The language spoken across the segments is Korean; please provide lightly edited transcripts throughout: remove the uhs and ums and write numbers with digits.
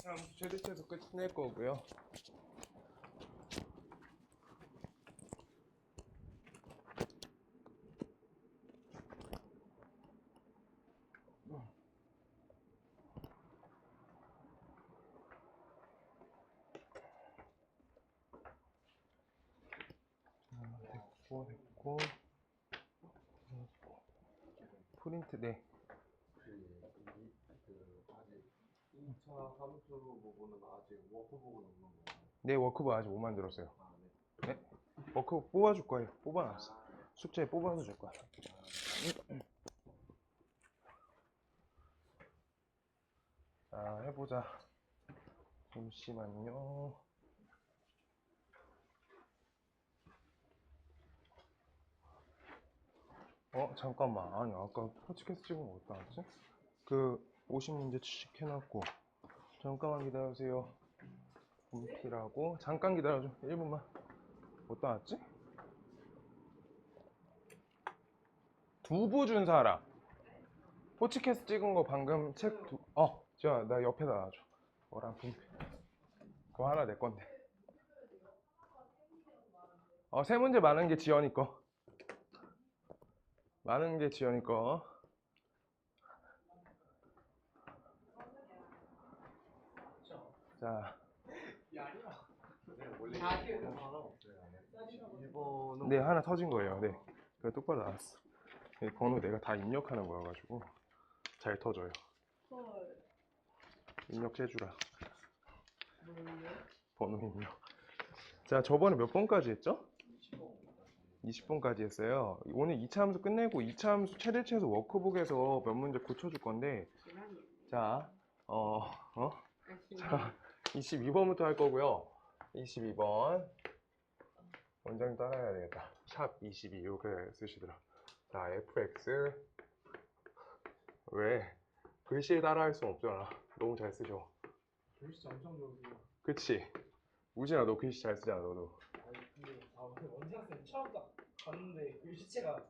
이차함수 최대치에서 끝낼 거고요. 됐고 프린트. 네. 아직 2차 함수 부분은 아직 워크북은 없는 건가요? 네, 워크북 아직 못 만들었어요. 아, 네. 네? 워크북 뽑아줄 거예요. 뽑아놨어. 숙제에 뽑아서 줄 거야. 자, 해보자. 잠시만요. 잠깐만. 아니, 아까 포치캐스 찍은 거 어디다 놨지? 그 50문제 취식해놨고. 잠깐만 기다려주세요. 분필하고. 잠깐 기다려줘. 1분만. 어디다 놨지? 두부 준 사람. 포치캐스 찍은 거 방금 나 옆에다 놔줘. 너랑 분필. 그거 하나 내 건데. 세 문제 많은 게 지연이 거. 많은 게 지연이 거. 자. 네, 하나 터진 거예요. 네. 그거 똑바로 나왔어. 네, 번호 내가 다 입력하는 거여가지고 잘 터져요. 입력해주라. 번호 입력. 자, 저번에 몇 번까지 했죠? 20번까지 했어요. 오늘 2차 함수 끝내고 2차 함수 최대치에서 워크북에서 몇 문제 고쳐줄 건데, 자, 자, 22번부터 할 거고요. 22번. 원장님 따라해야 되겠다. 샵 22 이렇게 쓰시더라. 자, fx. 왜? 글씨에 따라할 순 없잖아. 너무 잘 쓰셔. 글씨 엄청 좋으세요. 그치? 우진아, 너 글씨 잘 쓰잖아, 너도. 아니 근데 원장쌤 처음 딱 봤는데 글씨체가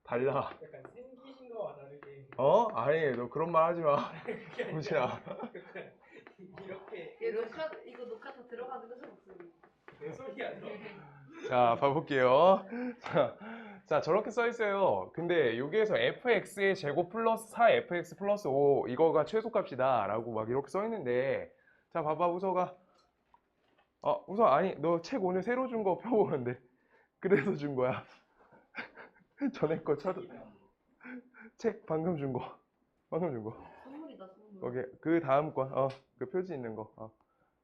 달라. 약간 생기신 거와 다르게 아니, 너 그런 말 하지 마. 우진아. 이렇게 이거 녹화 다 들어가는 거죠, 목소리? 내 소리 아니야? 자, 봐볼게요. 자, 저렇게 써 있어요. 근데 여기에서 fx의 제곱 플러스 4fx 플러스 5 이거가 최소값이다 라고 막 이렇게 써 있는데, 자, 봐봐, 우서가. 우서, 아니, 너 책 오늘 새로 준 거 펴보는데. 그래서 준 거야. 전에 거 책 방금 준 거. 방금 준 거. 선물이다, 선물. 거기, 그 다음 거, 그 표지 있는 거.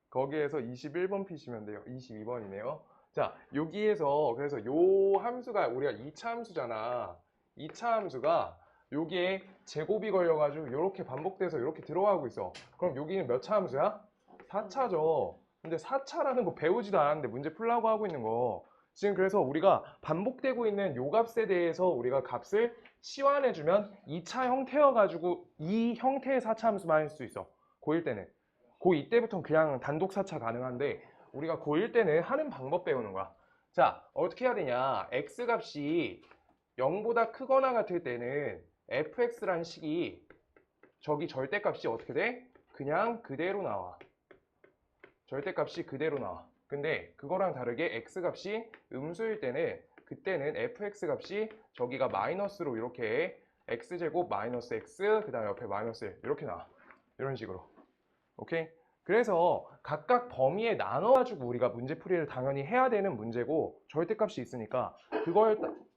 거기에서 21번 피시면 돼요. 22번이네요. 자, 여기에서 그래서 요 함수가 우리가 2차 함수잖아. 2차 함수가 여기에 제곱이 걸려가지고 이렇게 반복돼서 이렇게 들어가고 있어. 그럼 여기는 몇 차 함수야? 4차죠. 근데 4차라는 거 배우지도 않았는데 문제 풀라고 하고 있는 거. 지금 그래서 우리가 반복되고 있는 요 값에 대해서 우리가 값을 치환해주면 2차 형태여가지고 이 형태의 4차 함수만 할 수 있어. 고1 때는. 고2 때부터는 그냥 단독 4차 가능한데 우리가 고1 때는 하는 방법 배우는 거야. 자, 어떻게 해야 되냐. x값이 0보다 크거나 같을 때는 fx라는 식이 저기 절대값이 어떻게 돼? 그냥 그대로 나와. 절대값이 그대로 나와. 근데 그거랑 다르게 x값이 음수일 때는 그때는 fx값이 저기가 마이너스로 이렇게 x제곱 마이너스 x 그 다음에 옆에 마이너스 1 이렇게 나와. 이런 식으로. 오케이? 그래서 각각 범위에 나눠가지고 우리가 문제풀이를 당연히 해야 되는 문제고 절대값이 있으니까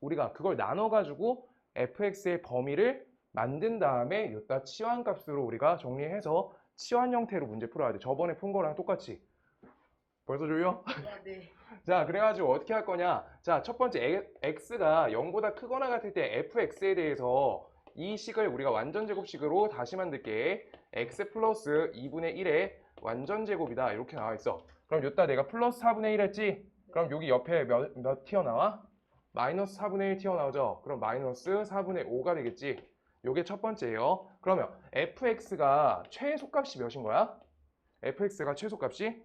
우리가 그걸 나눠가지고 fx의 범위를 만든 다음에 이따 치환값으로 우리가 정리해서 치환 형태로 문제 풀어야 돼. 저번에 푼 거랑 똑같이. 벌써 졸려? 네. 자, 그래가지고 어떻게 할 거냐. 자, 첫 번째 x가 0보다 크거나 같을 때 fx에 대해서 이 식을 우리가 완전제곱식으로 다시 만들게. x 플러스 2분의 1의 완전제곱이다. 이렇게 나와 있어. 그럼 이따 내가 플러스 4분의 1 했지? 그럼 여기 옆에 몇 튀어나와? 마이너스 4분의 1 튀어나오죠? 그럼 마이너스 4분의 5가 되겠지? 요게 첫 번째예요. 그러면 fx가 최소값이 몇인 거야? fx가 최소값이?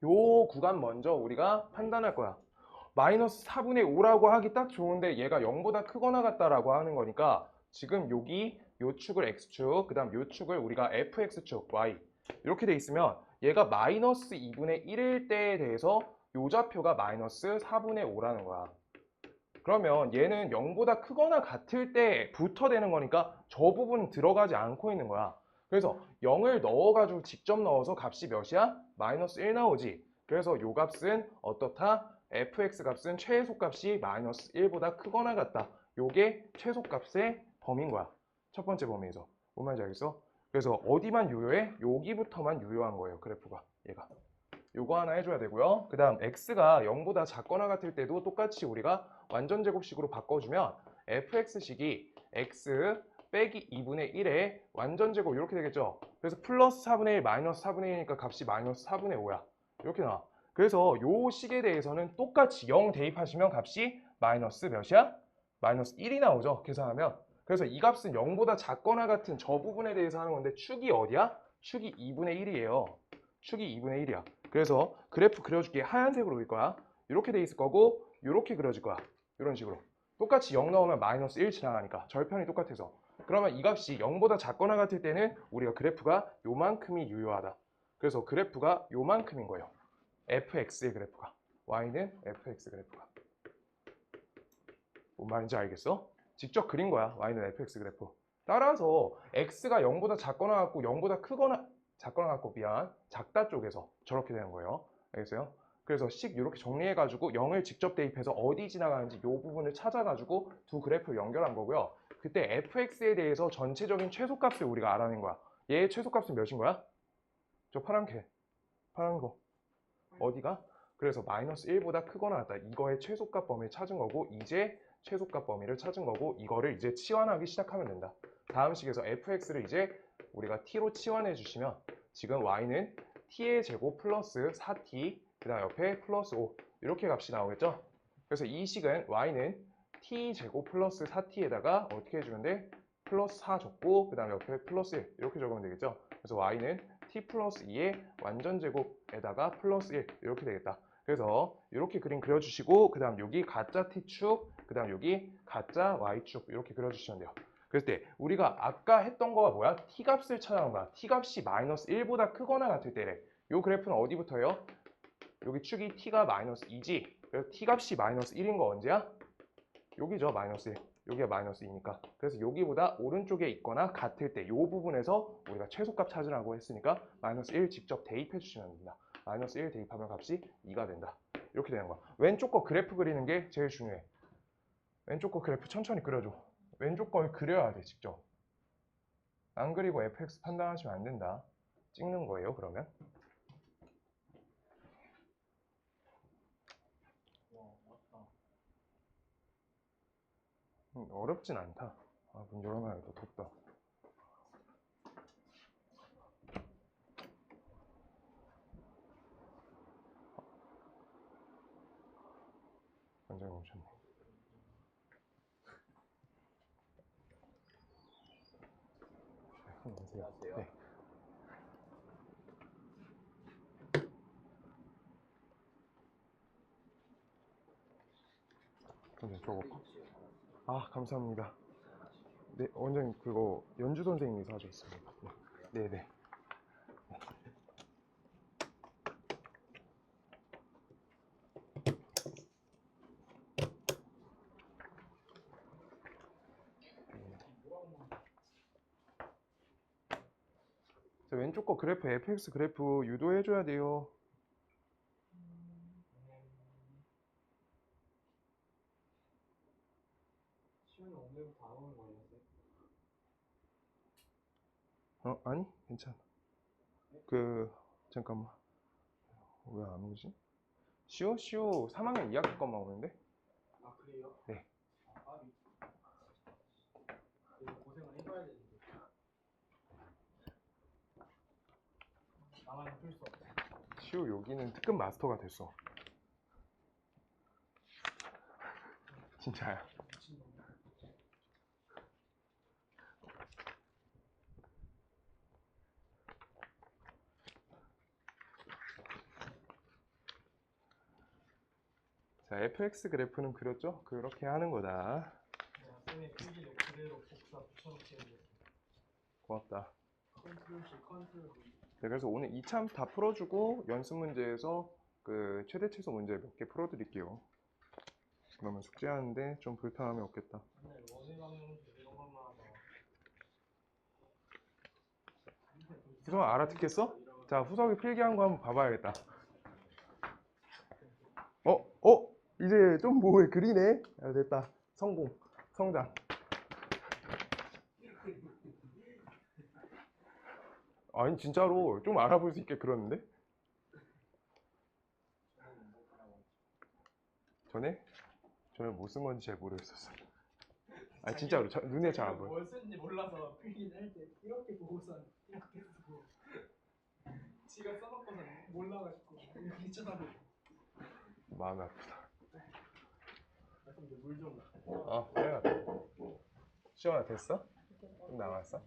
요 구간 먼저 우리가 판단할 거야. 마이너스 4분의 5라고 하기 딱 좋은데 얘가 0보다 크거나 같다라고 하는 거니까 지금 여기 요 축을 x축, 그 다음 요 축을 우리가 fx축 y 이렇게 돼 있으면 얘가 마이너스 2분의 1일 때에 대해서 요 좌표가 마이너스 4분의 5라는 거야. 그러면 얘는 0보다 크거나 같을 때부터 되는 거니까 저 부분은 들어가지 않고 있는 거야. 그래서 0을 넣어가지고 직접 넣어서 값이 몇이야? 마이너스 1 나오지. 그래서 요 값은 어떻다? fx 값은 최소값이 마이너스 1보다 크거나 같다. 요게 최소값의 범위인 거야. 첫 번째 범위에서. 뭔 말인지 알겠어? 그래서 어디만 유효해? 여기부터만 유효한 거예요. 그래프가. 얘가. 요거 하나 해줘야 되고요. 그 다음 x가 0보다 작거나 같을 때도 똑같이 우리가 완전 제곱식으로 바꿔주면 fx식이 x 빼기 2분의 1에 완전 제곱 이렇게 되겠죠. 그래서 플러스 4분의 1 마이너스 4분의 1이니까 값이 마이너스 4분의 5야. 이렇게 나와. 그래서 요 식에 대해서는 똑같이 0 대입하시면 값이 마이너스 몇이야? 마이너스 1이 나오죠. 계산하면. 그래서 이 값은 0보다 작거나 같은 저 부분에 대해서 하는 건데 축이 어디야? 축이 2분의 1이에요. 축이 2분의 1이야. 그래서 그래프 그려줄게. 하얀색으로 그릴 거야. 이렇게 돼 있을 거고 이렇게 그려질 거야. 이런 식으로. 똑같이 0 넣으면 마이너스 1 지나가니까 절편이 똑같아서. 그러면 이 값이 0보다 작거나 같을 때는 우리가 그래프가 요만큼이 유효하다. 그래서 그래프가 요만큼인 거예요. fx의 그래프가. y는 fx 그래프가. 뭔 말인지 알겠어? 직접 그린 거야. y는 fx 그래프. 따라서 x가 0보다 작거나 같고 0보다 크거나 작거나 같고 미안. 작다 쪽에서 저렇게 되는 거예요. 알겠어요? 그래서 식 이렇게 정리해가지고 0을 직접 대입해서 어디 지나가는지 이 부분을 찾아가지고 두 그래프를 연결한 거고요. 그때 fx에 대해서 전체적인 최소값을 우리가 알아낸 거야. 얘의 최소값은 몇인 거야? 저 파란 거. 어디가? 그래서 마이너스 1보다 크거나 같다. 이거의 최소값 범위를 찾은 거고 이제 최소값 범위를 찾은 거고 이거를 이제 치환하기 시작하면 된다. 다음 식에서 fx를 이제 우리가 t로 치환해 주시면 지금 y는 t의 제곱 플러스 4t 그 다음 옆에 플러스 5 이렇게 값이 나오겠죠? 그래서 이 식은 y는 t 제곱 플러스 4t에다가 어떻게 해주면 돼? 플러스 4 적고 그 다음 옆에 플러스 1 이렇게 적으면 되겠죠? 그래서 y는 t 플러스 2의 완전 제곱에다가 플러스 1 이렇게 되겠다. 그래서 이렇게 그림 그려주시고 그 다음 여기 가짜 t축 그 다음 여기 가짜 y축 이렇게 그려주시면 돼요. 그럴 때 우리가 아까 했던 거가 뭐야? t값을 찾아온 거야. t값이 마이너스 1보다 크거나 같을 때래. 이 그래프는 어디부터예요? 여기 축이 t가 마이너스 2지. 그래서 t값이 마이너스 1인 거 언제야? 여기죠. 마이너스 1. 여기가 마이너스 2니까. 그래서 여기보다 오른쪽에 있거나 같을 때 이 부분에서 우리가 최소값 찾으라고 했으니까 마이너스 1 직접 대입해 주시면 됩니다. 마이너스 1 대입하면 값이 2가 된다. 이렇게 되는 거야. 왼쪽 거 그래프 그리는 게 제일 중요해. 왼쪽 거 그래프 천천히 그려줘. 왼쪽 걸 그려야 돼, 직접. 안 그리고 fx 판단하시면 안 된다. 찍는 거예요, 그러면. 어렵진 않다. 아, 문 열어놔야겠다. 덥다. 완전히 멈췄네. 안녕하세요. 네. 선생님 저거. 아, 감사합니다. 네, 원장님 그거 연주 선생님이 사줬습니다. 네, 네. 자, 왼쪽 거 그래프 fx 그래프 유도해줘야 돼요. 시간이 오늘 다 오는 거예요? 아니, 괜찮아. 잠깐만. 왜 안 오지? 시오 3학년 2학기 것만 오는데? 아 그래요? 네. 아, 이거 고생을 해봐야 되는데. 나만 풀 수 없어. 시오 여기는 특급 마스터가 됐어. 진짜야. 자, fx 그래프는 그렸죠? 그렇게 하는 거다. 쌤의 필기를 그대로 복사 붙여놓기. 고맙다. 네, 그래서 오늘 2참 다 풀어주고 연습 문제에서 그 최대 최소 문제 몇 개 풀어드릴게요. 그러면 숙제하는데 좀 불편함이 없겠다. 후석 알아듣겠어? 자, 후석이 필기한 거 한번 봐봐야겠다. 이제 좀 뭐에 그리네? 아, 됐다. 성공. 성장. 아니, 진짜로 좀 알아볼 수 있게 그렸는데? 전에? 전에 뭐 쓴 건지 잘 모르겠었어. 아니, 진짜로. 눈에 잘 안 보여. 뭘 쓴지 몰라서 필기를 할 때 이렇게 보고선 이렇게 쓰고 지가 써놓고선 몰라가지고 이렇게 쳐다보고. 마음이 아프다. 물좀 그래. 시원아, 됐어? 좀 남았어?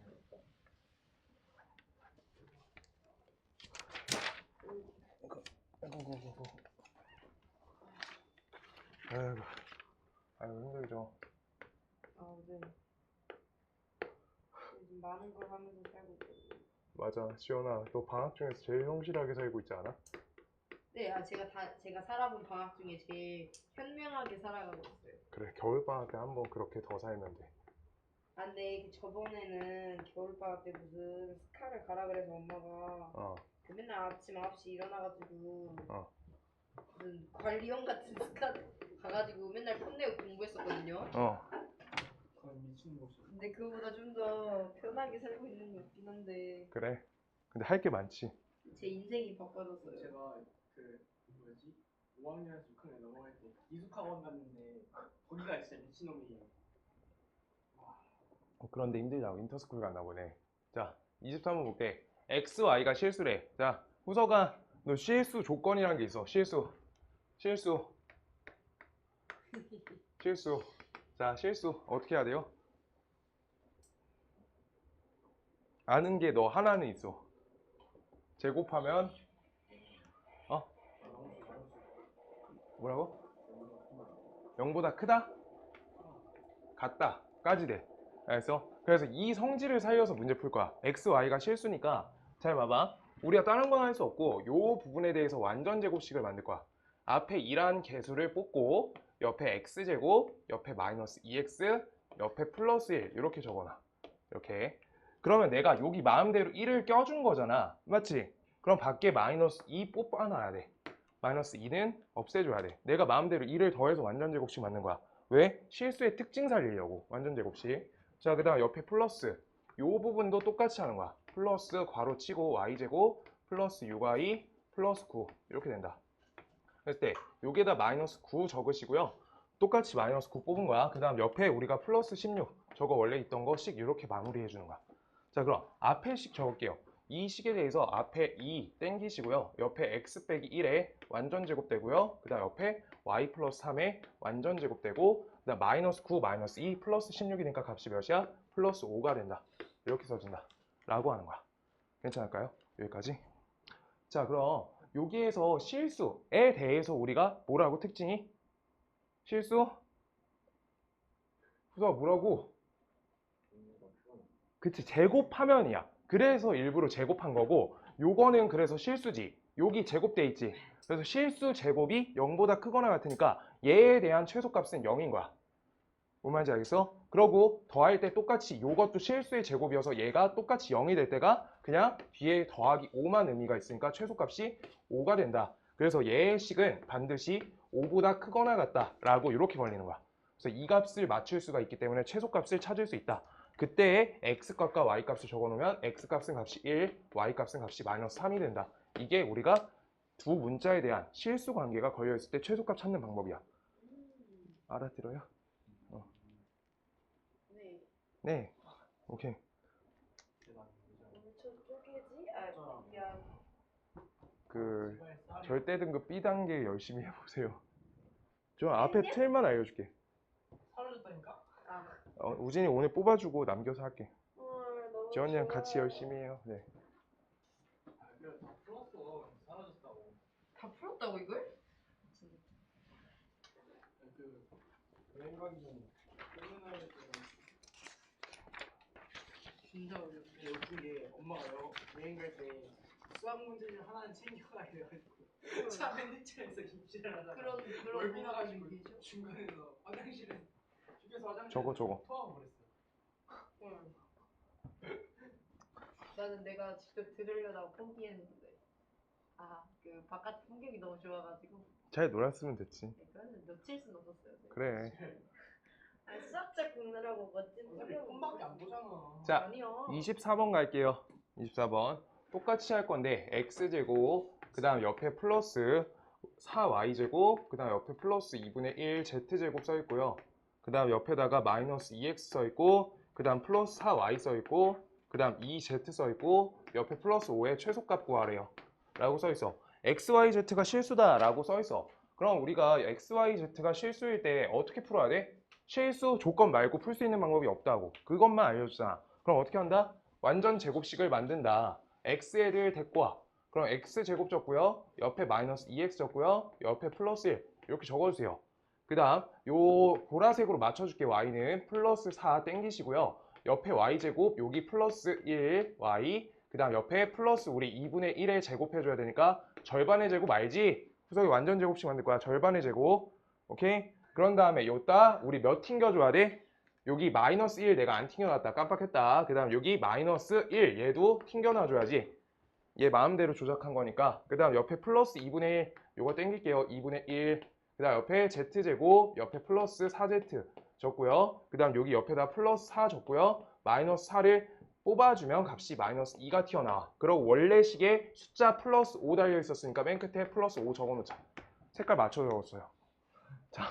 아이고, 힘들죠. 네. 요즘 많은 걸 하면서 살고 있거든요. 맞아, 시원아. 너 방학 중에서 제일 성실하게 살고 있지 않아? 네, 제가 살아본 방학 중에 제일 현명하게 살아가고 있어요. 그래, 겨울방학 때 한번 그렇게 더 살면 돼. 아, 근데 저번에는 겨울방학 때 무슨 스카를 가라 그래서 엄마가 그 맨날 아침 9시 일어나가지고 무슨 관리형 같은 스카 가가지고 맨날 폰내고 공부했었거든요. 그건 미친 곳이. 근데 그거보다 좀 더 편하게 살고 있는 것 같긴 한데 그래. 근데 할 게 많지. 제 인생이 바빠졌어요. 제가 그 뭐였지? 5학년에서 6학년 넘어갈 때 기숙학원 갔는데 거기가 진짜 미친놈이에요. 그런데 힘들다고 인터스쿨 갔나 보네. 자, 23번 볼게. X, Y가 실수래. 자, 후서가 너 실수 조건이란 게 있어. 실수. 자, 실수 어떻게 해야 돼요? 아는 게 너 하나는 있어. 제곱하면 뭐라고? 0보다 크다? 같다 까지 돼. 그래서 이 성질을 살려서 문제 풀 거야. x, y가 실수니까 잘 봐봐. 우리가 다른 건 할 수 없고 요 부분에 대해서 완전 제곱식을 만들 거야. 앞에 2란 개수를 뽑고 옆에 x제곱, 옆에 마이너스 2x, 옆에 플러스 1 이렇게 적어놔. 이렇게. 그러면 내가 여기 마음대로 1을 껴준 거잖아. 맞지? 그럼 밖에 마이너스 2 뽑아놔야 돼. 마이너스 2는 없애줘야 돼. 내가 마음대로 2를 더해서 완전 제곱식 만든 거야. 왜? 실수의 특징 살리려고. 완전 제곱식. 자, 그 다음 옆에 플러스. 요 부분도 똑같이 하는 거야. 플러스 괄호 치고 y제곱 플러스 6y 플러스 9 이렇게 된다. 그랬을 때 여기에다 마이너스 9 적으시고요. 똑같이 마이너스 9 뽑은 거야. 그 다음 옆에 우리가 플러스 16 저거 원래 있던 거씩 이렇게 마무리해 주는 거야. 자, 그럼 앞에 식 적을게요. 이 식에 대해서 앞에 2 땡기시고요. 옆에 x 빼기 1에 완전 제곱되고요. 그 다음 옆에 y 플러스 3에 완전 제곱되고 그 다음 마이너스 9 마이너스 2 플러스 16이니까 값이 몇이야? 플러스 5가 된다. 이렇게 써준다 라고 하는 거야. 괜찮을까요? 여기까지. 자, 그럼 여기에서 실수에 대해서 우리가 뭐라고 특징이? 실수? 후서 뭐라고? 그치, 제곱하면이야. 그래서 일부러 제곱한 거고 요거는 그래서 실수지. 여기 제곱돼 있지. 그래서 실수 제곱이 0보다 크거나 같으니까 얘에 대한 최소값은 0인 거야. 뭔 말인지 알겠어? 그러고 더할 때 똑같이 요것도 실수의 제곱이어서 얘가 똑같이 0이 될 때가 그냥 뒤에 더하기 5만 의미가 있으니까 최소값이 5가 된다. 그래서 얘의 식은 반드시 5보다 크거나 같다 라고 이렇게 걸리는 거야. 그래서 이 값을 맞출 수가 있기 때문에 최소값을 찾을 수 있다. 그때의 x값과 y값을 적어놓으면 x값은 값이 1, y값은 값이 마이너스 3이 된다. 이게 우리가 두 문자에 대한 실수 관계가 걸려있을 때 최소값 찾는 방법이야. 알아들어요? 네. 오케이. 오늘 저 쪼개지? 아, 미안. 그 절대 등급 B단계 열심히 해보세요. 저 앞에 틀만 알려줄게. 사라졌다니까? 우진이 오늘 뽑아주고 남겨서 할게. 너무 지원이랑 좋아. 같이 열심히 해요. 네. 그래 다 풀었어. 사라졌다고. 다 풀었다고 이걸? 그 여행 가기 전에 끝나야 될 때는 진짜 어려워. 근데 웃긴 게 엄마가 여행 갈 때 수학 문제를 하나는 챙겨가야 돼가지고 차 맨뒤차에서 입시를 하다가 그런 멀미 나가지고 얘기죠? 중간에서 화장실에 죽여서 화장실에 저거. 토하고 그랬어요. 응. 나는 내가 직접 들으려다가 포기했는데 그 바깥 풍경이 너무 좋아가지고 잘 놀았으면 됐지. 그거는 놓칠 순 없었어요. 네. 그래. 수학자 공느라고 멋진 어차피 폰밖에 안 보잖아. 자, 아니요. 24번 갈게요. 24번. 똑같이 할 건데 x제곱, 그 다음 옆에 플러스 4y제곱, 그 다음 옆에 플러스 2분의 1 z제곱 써 있고요. 그 다음 옆에다가 마이너스 2x 써 있고, 그 다음 플러스 4y 써 있고, 그 다음 2z 써 있고, 옆에 플러스 5의 최소값 구하래요. 라고 써 있어. xyz가 실수다 라고 써 있어. 그럼 우리가 xyz가 실수일 때 어떻게 풀어야 돼? 실수 조건 말고 풀 수 있는 방법이 없다고. 그것만 알려주잖아. 그럼 어떻게 한다? 완전 제곱식을 만든다. x를 데리고 와. 그럼 x제곱 적고요. 옆에 마이너스 2x 적고요. 옆에 플러스 1 이렇게 적어주세요. 그 다음 요 보라색으로 맞춰줄게. y는 플러스 4 땡기시고요. 옆에 y제곱 여기 플러스 1 y 그 다음 옆에 플러스 우리 2분의 1에 제곱해줘야 되니까 절반의 제곱 알지? 후석이 완전 제곱식 만들 거야. 절반의 제곱. 오케이? 그런 다음에 요따 우리 몇 튕겨줘야 돼? 여기 마이너스 1 내가 안 튕겨놨다. 깜빡했다. 그 다음 여기 마이너스 1 얘도 튕겨놔줘야지. 얘 마음대로 조작한 거니까. 그 다음 옆에 플러스 2분의 1 요거 땡길게요. 2분의 1 그 다음 옆에 z제곱 옆에 플러스 4z 적고요. 그 다음 여기 옆에다 플러스 4 적고요. 마이너스 4를 뽑아주면 값이 마이너스 2가 튀어나와. 그리고 원래식에 숫자 플러스 5 달려 있었으니까 맨 끝에 플러스 5 적어놓자. 색깔 맞춰 적었어요. 자,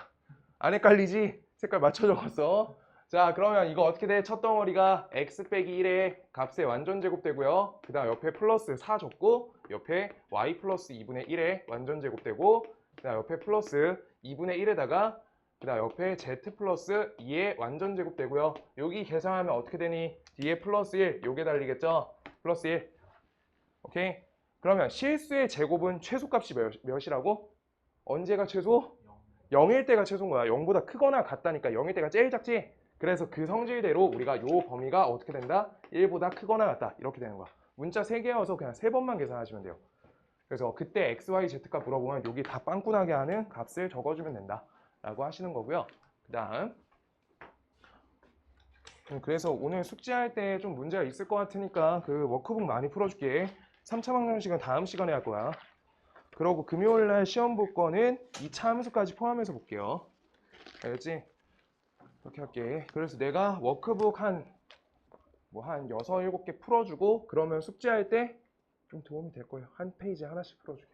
안 헷갈리지? 색깔 맞춰 적었어. 자, 그러면 이거 어떻게 돼? 첫 덩어리가 x 빼기 1의 값의 완전 제곱 되고요. 그 다음 옆에 플러스 4 적고 옆에 y 플러스 2분의 1의 완전 제곱 되고 그 다음 옆에 플러스 2분의 1에다가 그 다음 옆에 z 플러스 2의 완전 제곱 되고요. 여기 계산하면 어떻게 되니? 뒤에 플러스 1 요게 달리겠죠? 플러스 1 오케이? 그러면 실수의 제곱은 최소값이 몇이라고? 언제가 최소? 0일 때가 최소인 거야. 0보다 크거나 같다니까 0일 때가 제일 작지? 그래서 그 성질대로 우리가 요 범위가 어떻게 된다? 1보다 크거나 같다. 이렇게 되는 거야. 문자 3개여서 그냥 3번만 계산하시면 돼요. 그래서 그때 x, y, z값 물어보면 여기 다 빵꾸나게 하는 값을 적어주면 된다. 라고 하시는 거고요. 그 다음 그래서 오늘 숙제할 때 좀 문제가 있을 것 같으니까 그 워크북 많이 풀어줄게. 3차 방정식은 다음 시간에 할 거야. 그러고 금요일날 시험 볼 거는 2차 함수까지 포함해서 볼게요. 알겠지? 그렇게 할게. 그래서 내가 워크북 한 6, 7개 풀어주고 그러면 숙제할 때 좀 도움이 될 거예요. 한 페이지 하나씩 풀어줄게.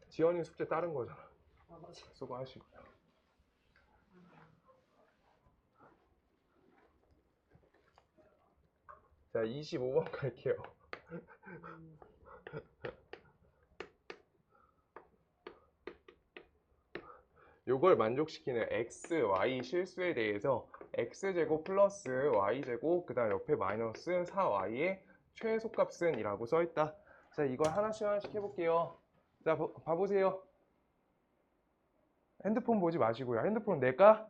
지연이 숙제 다른 거잖아. 수고하시고요. 자, 25번 갈게요. 요걸 만족시키는 x, y 실수에 대해서 x제곱 플러스 y제곱 그 다음 옆에 마이너스 4y의 최소값은 이라고 써있다. 자, 이걸 하나씩 해볼게요. 자, 봐보세요. 핸드폰 보지 마시고요. 핸드폰 내가?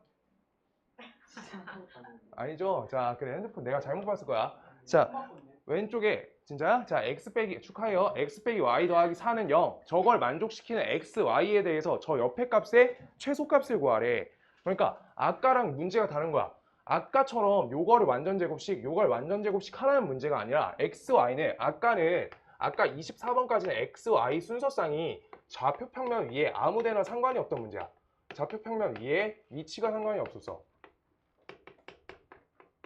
아니죠. 자, 그래 핸드폰 내가 잘못 봤을 거야. 자, 왼쪽에 진짜야? 자, x 빼기 축하해요. x 빼기 y 더하기 4는 0. 저걸 만족시키는 x, y에 대해서 저 옆에 값의 최소값을 구하래. 그러니까 아까랑 문제가 다른 거야. 아까처럼 요거를 완전 제곱식, 요걸 완전 제곱식 하라는 문제가 아니라 x, y는 아까 24번까지는 x, y 순서상이 좌표 평면 위에 아무데나 상관이 없던 문제야. 좌표 평면 위에 위치가 상관이 없었어.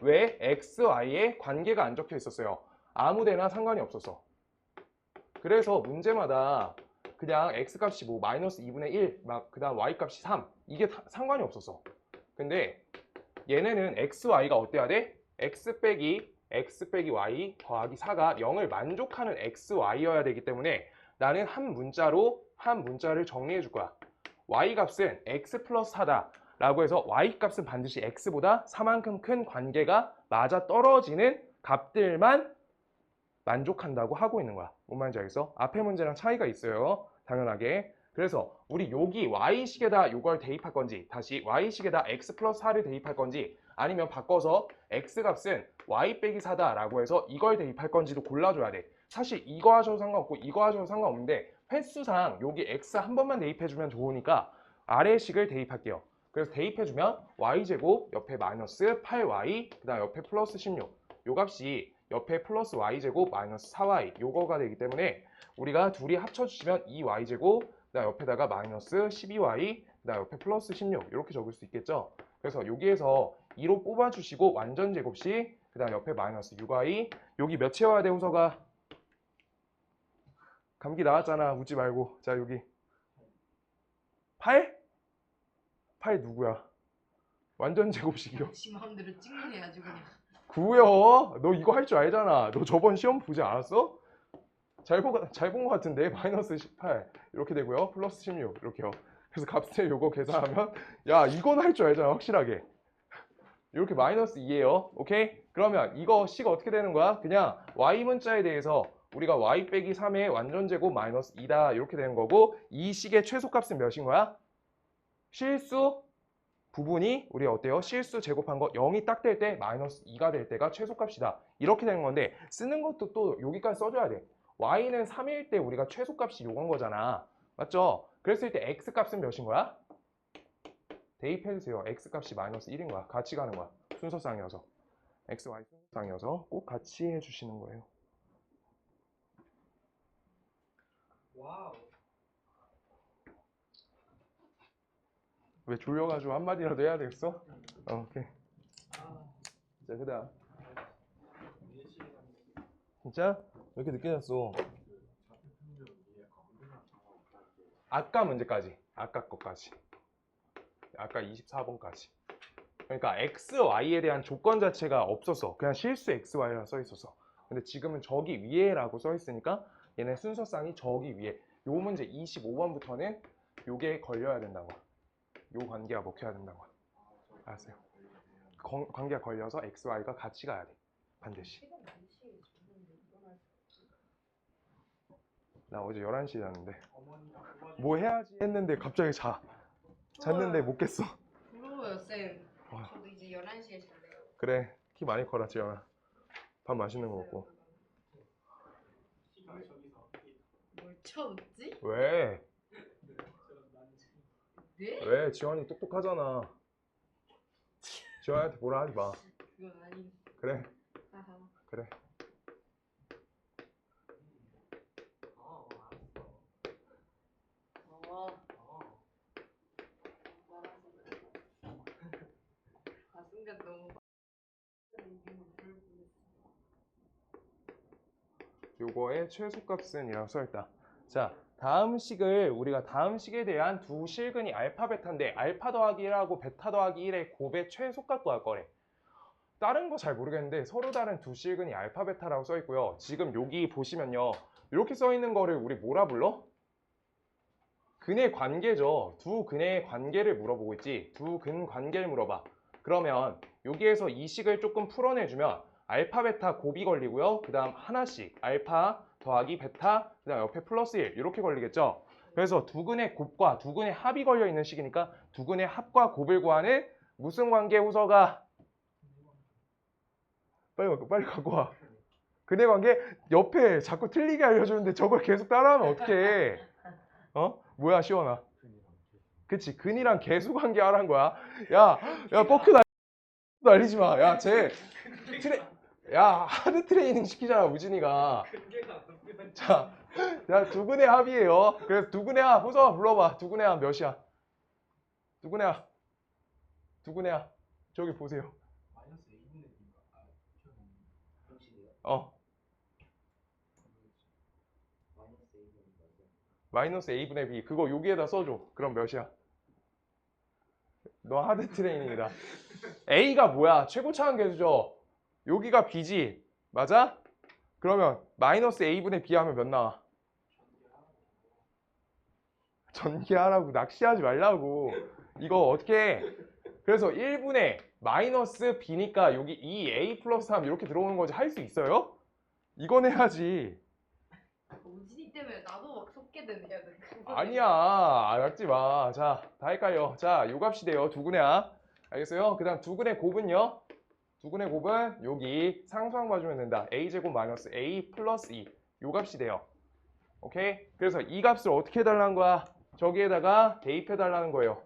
왜? x, y에 관계가 안 적혀 있었어요. 아무데나 상관이 없었어. 그래서 문제마다 그냥 x값이 뭐 마이너스 2분의 1, 그 다음 y값이 3 이게 상관이 없었어. 근데 얘네는 x, y가 어때야 돼? x 빼기 y 더하기 4가 0을 만족하는 x, y여야 되기 때문에 나는 한 문자를 정리해 줄 거야. y 값은 x 플러스 4다 라고 해서 y 값은 반드시 x보다 4만큼 큰 관계가 맞아 떨어지는 값들만 만족한다고 하고 있는 거야. 뭔 말인지 알겠어? 앞에 문제랑 차이가 있어요. 당연하게. 그래서 우리 여기 y식에다 요걸 대입할 건지 다시 y식에다 x 플러스 4를 대입할 건지 아니면 바꿔서 x값은 y 빼기 4다라고 해서 이걸 대입할 건지도 골라줘야 돼. 사실 이거 하셔도 상관없고 이거 하셔도 상관없는데 횟수상 여기 x 한 번만 대입해주면 좋으니까 아래식을 대입할게요. 그래서 대입해주면 y제곱 옆에 마이너스 8y 그 다음 옆에 플러스 16 요 값이 옆에 플러스 y제곱 마이너스 4y 요거가 되기 때문에 우리가 둘이 합쳐주시면 2y제곱 그 다음 옆에다가 마이너스 12y 그 다음 옆에 플러스 16 이렇게 적을 수 있겠죠. 그래서 여기에서 2로 뽑아주시고 완전 제곱식 그 다음 옆에 마이너스 6y 여기 몇 채워야 돼 호서가? 감기 나왔잖아 웃지 말고. 자 여기 8? 8 누구야? 완전 제곱식이요. 지 마음대로 찍는해야지 그냥. 9요. 너 이거 할 줄 알잖아. 너 저번 시험 보지 않았어? 잘 본 거 같은데 마이너스 18 이렇게 되고요. 플러스 16 이렇게요. 그래서 값을 요거 계산하면 야 이건 할 줄 알잖아 확실하게. 이렇게 마이너스 2예요. 오케이? 그러면 이거 식이 어떻게 되는 거야? 그냥 y 문자에 대해서 우리가 y 빼기 3의 완전제곱 마이너스 2다 이렇게 되는 거고 이 식의 최소값은 몇인 거야? 실수 부분이 우리 어때요? 실수 제곱한 거 0이 딱 될 때 마이너스 2가 될 때가 최소값이다. 이렇게 되는 건데 쓰는 것도 또 여기까지 써줘야 돼. y는 3일 때 우리가 최소값이 요건 거잖아. 맞죠? 그랬을 때 x값은 몇인 거야? 대입해주세요. x값이 마이너스 1인 거야. 같이 가는 거야. 순서상이어서. x, y 순서상이어서 꼭 같이 해주시는 거예요. 와우. 왜 졸려가지고 한마디라도 해야 되겠어? 오케이. 아, 자, 그 다음. 4시에 진짜? 왜 이렇게 늦게 잤어? 아까 문제까지. 아까 거까지. 아까 24번까지. 그러니까 x, y에 대한 조건 자체가 없었어. 그냥 실수 x, y라 써 있었어. 근데 지금은 저기 위에라고 써 있으니까 얘네 순서상이 저기 위에. 요 문제 25번부터는 요게 걸려야 된다고. 요 관계가 먹혀야 된다고. 알았어요. 관계가 걸려서 x, y가 같이 가야 돼. 반드시. 나 어제 11시에 잤는데 어머니가 뭐 해야지 했는데 갑자기 잤는데 못 깼어. 부러워요 쌤. 와. 저도 이제 11시에 잘래요. 그래 키 많이 커라 지연아. 밥 맛있는 거 먹고. 시가 저기서 뭘 쳐웃지? 왜? 네? 왜? 지연이 똑똑하잖아. 지연이한테 뭐라 하지 마. 그건 아닌. 그래 하하. 그래. 아 순간 너무 요거의 최소값은 이라고 써있다. 자 다음 식을 우리가 다음 식에 대한 두 실근이 알파 베타인데 알파 더하기 1하고 베타 더하기 1의 곱의 최소값 구할 거래. 다른 거 잘 모르겠는데 서로 다른 두 실근이 알파 베타라고 써있고요. 지금 여기 보시면요 이렇게 써있는 거를 우리 뭐라 불러? 근의 관계죠. 두 근의 관계를 물어보고 있지. 두 근 관계를 물어봐. 그러면 여기에서 이 식을 조금 풀어내주면 알파 베타 곱이 걸리고요. 그 다음 하나씩 알파 더하기 베타 그 다음 옆에 플러스 1 이렇게 걸리겠죠. 그래서 두 근의 곱과 두 근의 합이 걸려있는 식이니까 두 근의 합과 곱을 구하는 무슨 관계 후서가? 빨리 갖고 와. 근의 관계 옆에 자꾸 틀리게 알려주는데 저걸 계속 따라하면 어떡해. 어? 뭐야 시원아. 그치 근이랑 개수 관계 하라는 거야. 야 뻑큐 날리지 마. 야 쟤 하드 트레이닝 시키잖아 우진이가. 근계가 너무 자, 두 근의 합이에요. 그래서 두 근의 합 호서 불러봐. 두 근의 합 몇이야? 두 근의 합. 두 근의 합. 저기 보세요. 마이너스 A분의 B가 형식이에요? 어. 마이너스 A분의 B. 그거 여기에다 써줘. 그럼 몇이야? 너 하드 트레이닝이다. A가 뭐야? 최고차원 계수죠. 여기가 B지. 맞아? 그러면 마이너스 A분의 B 하면 몇 나와? 전개하라고. 낚시하지 말라고. 이거 어떻게 해? 그래서 1분의 마이너스 B니까 여기 2A 플러스 3 이렇게 들어오는 거지. 할 수 있어요? 이건 해야지. 우진이 니 때문에 나도 막 속게 되네. 아니야. 낚지 마. 자, 다 헷갈려. 자, 요 값이 돼요. 두근해야. 알겠어요? 그 다음 두근의 곱은요. 두근의 곱은 여기 상수항 봐주면 된다. a제곱 마이너스 a 플러스 2. 요 값이 돼요. 오케이? 그래서 이 값을 어떻게 해달라는 거야? 저기에다가 대입해달라는 거예요.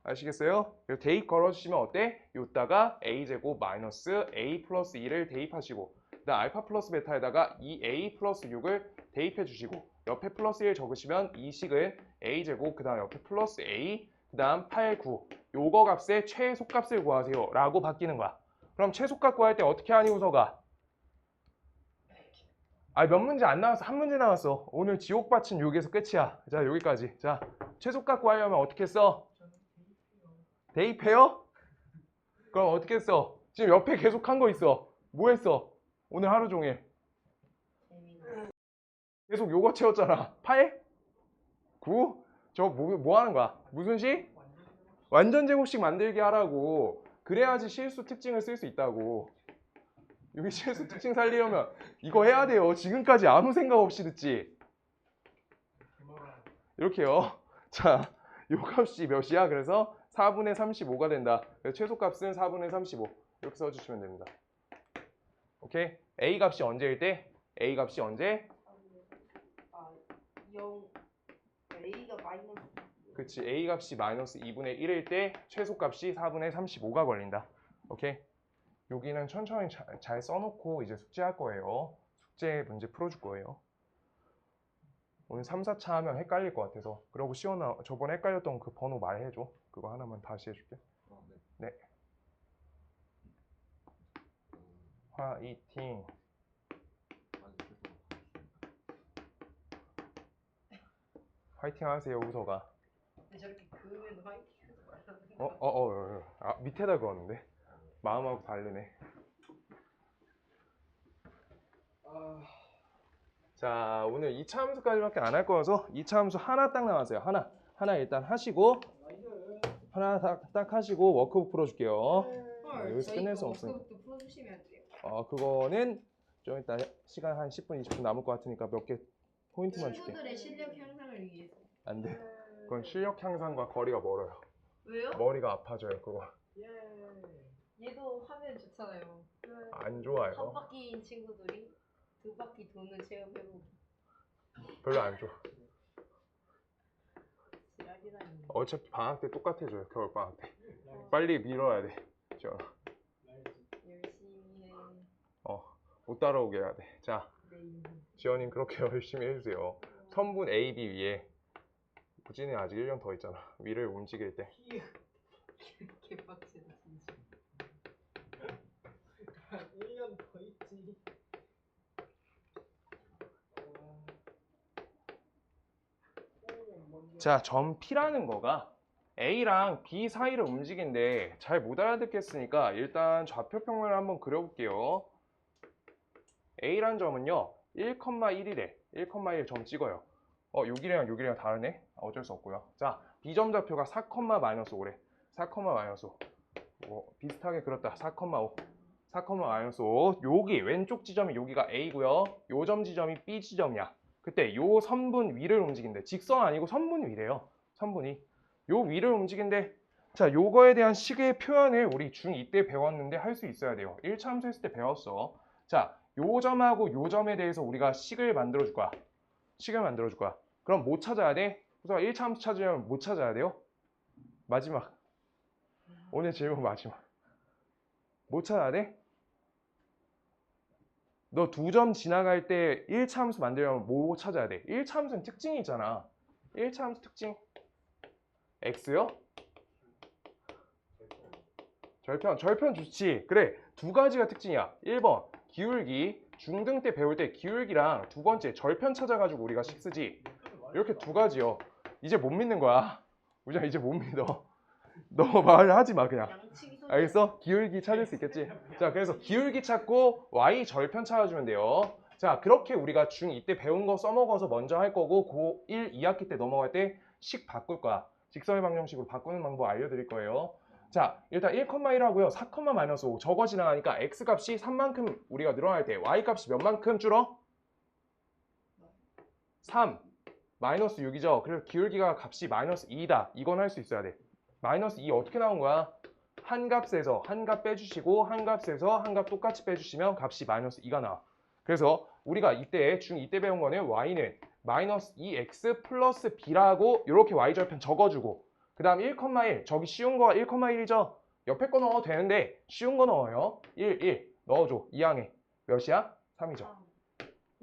아시겠어요? 그래서 대입 걸어주시면 어때? 요따가 a제곱 마이너스 a 플러스 2를 대입하시고 그 다음 알파 플러스 베타에다가 2a 플러스 6을 대입해 주시고 옆에 플러스 1 적으시면 이 식은 a제곱 그 다음 옆에 플러스 a 그 다음 8, 9 요거 값의 최소값을 구하세요 라고 바뀌는 거야. 그럼 최소값 구할 때 어떻게 하니 우서가? 몇 문제 안 나왔어. 한 문제 나왔어. 오늘 지옥밭은 여기에서 끝이야. 자, 여기까지. 자, 최소값 구하려면 어떻게 써? 대입해요? 그럼 어떻게 써? 지금 옆에 계속 한 거 있어. 뭐 했어? 오늘 하루 종일. 계속 요거 채웠잖아. 8? 9? 저거 뭐 하는 거야? 무슨 식? 완전 제곱식 만들기 하라고. 그래야지 실수 특징을 쓸 수 있다고. 여기 실수 특징 살리려면 이거 해야 돼요. 지금까지 아무 생각 없이 듣지. 이렇게요. 자, 요 값이 몇이야? 그래서 4분의 35가 된다. 그래서 최소값은 4분의 35 이렇게 써주시면 됩니다. 오케이? A 값이 언제일 때? A 값이 언제? 0 A가 마이너스. 그치. A 값이 마이너스 2분의 1일 때 최소값이 4분의 35가 걸린다. 오케이? 여기는 천천히 잘 써놓고 이제 숙제할 거예요. 숙제 문제 풀어줄 거예요. 오늘 3, 4차 하면 헷갈릴 것 같아서. 그러고 시원아 저번에 헷갈렸던 그 번호 말해줘. 그거 하나만 다시 해줄게. 네. 화이팅. 화이팅 하세요 우서가. 근데 저렇게 그으면 화이팅해서 말하는 거. 밑에다 그었는데 마음하고 다르네. 자, 오늘 2차 함수까지밖에 안 할 거여서 2차 함수 하나 딱 나왔어요. 하나 일단 하시고 하나 딱 하시고 워크북 풀어줄게요. 여기서 끝낼 수 없으니까. 워크북도 풀어주시면 돼요. 그거는 좀 이따 시간 한 10분 20분 남을 것 같으니까 몇 개 포인트만 줄게. 친구들의 실력 향상을 위해서. 안 돼. 그건 실력 향상과 거리가 멀어요. 왜요? 머리가 아파져요 그거. 얘도 하면 좋잖아요. 안 좋아요. 한 바퀴인 친구들이 2바퀴 도는 체험해보기. 별로 안 좋아. 지랄이라니. 어차피 방학 때 똑같아져요. 겨울 방학 때. 빨리 밀어야 돼. 지원아. 열심히 해. 못 따라오게 해야 돼. 자, 네. 지원님 그렇게 열심히 해주세요. 선분 A, B 위에 부진이 아직 1년 더 있잖아. 위를 움직일 때. 개빡치다 진짜. 1년 더 있지. 자, 점 P라는 거가 A랑 B 사이를 움직인데 잘 못 알아듣겠으니까 일단 좌표 평면을 한번 그려볼게요. A란 점은요 1,1이래. 1,1 점 찍어요. 여기랑 다르네. 어쩔 수 없고요. 자, B점 좌표가 4,-5래. 4,-5. 비슷하게 그렸다. 4,5. 4,-5. 여기 왼쪽 지점이 여기가 A고요. 요 점 지점이 B 지점이야. 그때 요 선분 위를 움직인대. 직선 아니고 선분 위래요. 선분이. 요 위를 움직인대. 자, 요거에 대한 식의 표현을 우리 중2 때 배웠는데 할 수 있어야 돼요. 1차 함수 했을 때 배웠어. 자, 요 점하고 요 점에 대해서 우리가 식을 만들어 줄 거야. 식을 만들어 줄 거야. 그럼 뭐 찾아야 돼? 우선 1차 함수 찾으려면 뭐 찾아야 돼요? 마지막. 오늘 질문 마지막. 뭐 찾아야 돼? 너 2점 지나갈 때 1차 함수 만들려면 뭐 찾아야 돼? 1차 함수는 특징이 있잖아. 1차 함수 특징. X요? 절편 좋지. 그래, 두 가지가 특징이야. 1번 기울기. 중등 때 배울 때 기울기랑 두 번째 절편 찾아가지고 우리가 식 쓰지. 이렇게 두 가지요. 이제 못 믿는 거야. 우정아 이제 못 믿어. 너 말하지 마 그냥. 알겠어? 기울기 찾을 수 있겠지? 자, 그래서 기울기 찾고 y 절편 찾아주면 돼요. 자, 그렇게 우리가 중2 때 배운 거 써먹어서 먼저 할 거고 고1 2학기 때 넘어갈 때 식 바꿀 거야. 직선의 방정식으로 바꾸는 방법 알려드릴 거예요. 자, 일단 1,1 하고요. 4,-5 저거 지나가니까 x값이 3만큼 우리가 늘어날 때 y값이 몇 만큼 줄어? 3 마이너스 6이죠. 그래서 기울기가 값이 마이너스 2다. 이건 할 수 있어야 돼. 마이너스 2 어떻게 나온 거야? 한 값에서 한 값 빼주시고 한 값에서 한 값 똑같이 빼주시면 값이 마이너스 2가 나와. 그래서 우리가 이때 중2 때 배운 거는 y는 마이너스 2x 플러스 b라고 이렇게 y절편 적어주고 그 다음 1,1 저기 쉬운 거 1,1이죠. 옆에 거 넣어도 되는데 쉬운 거 넣어요. 1 넣어줘. 2항에 몇이야? 3이죠.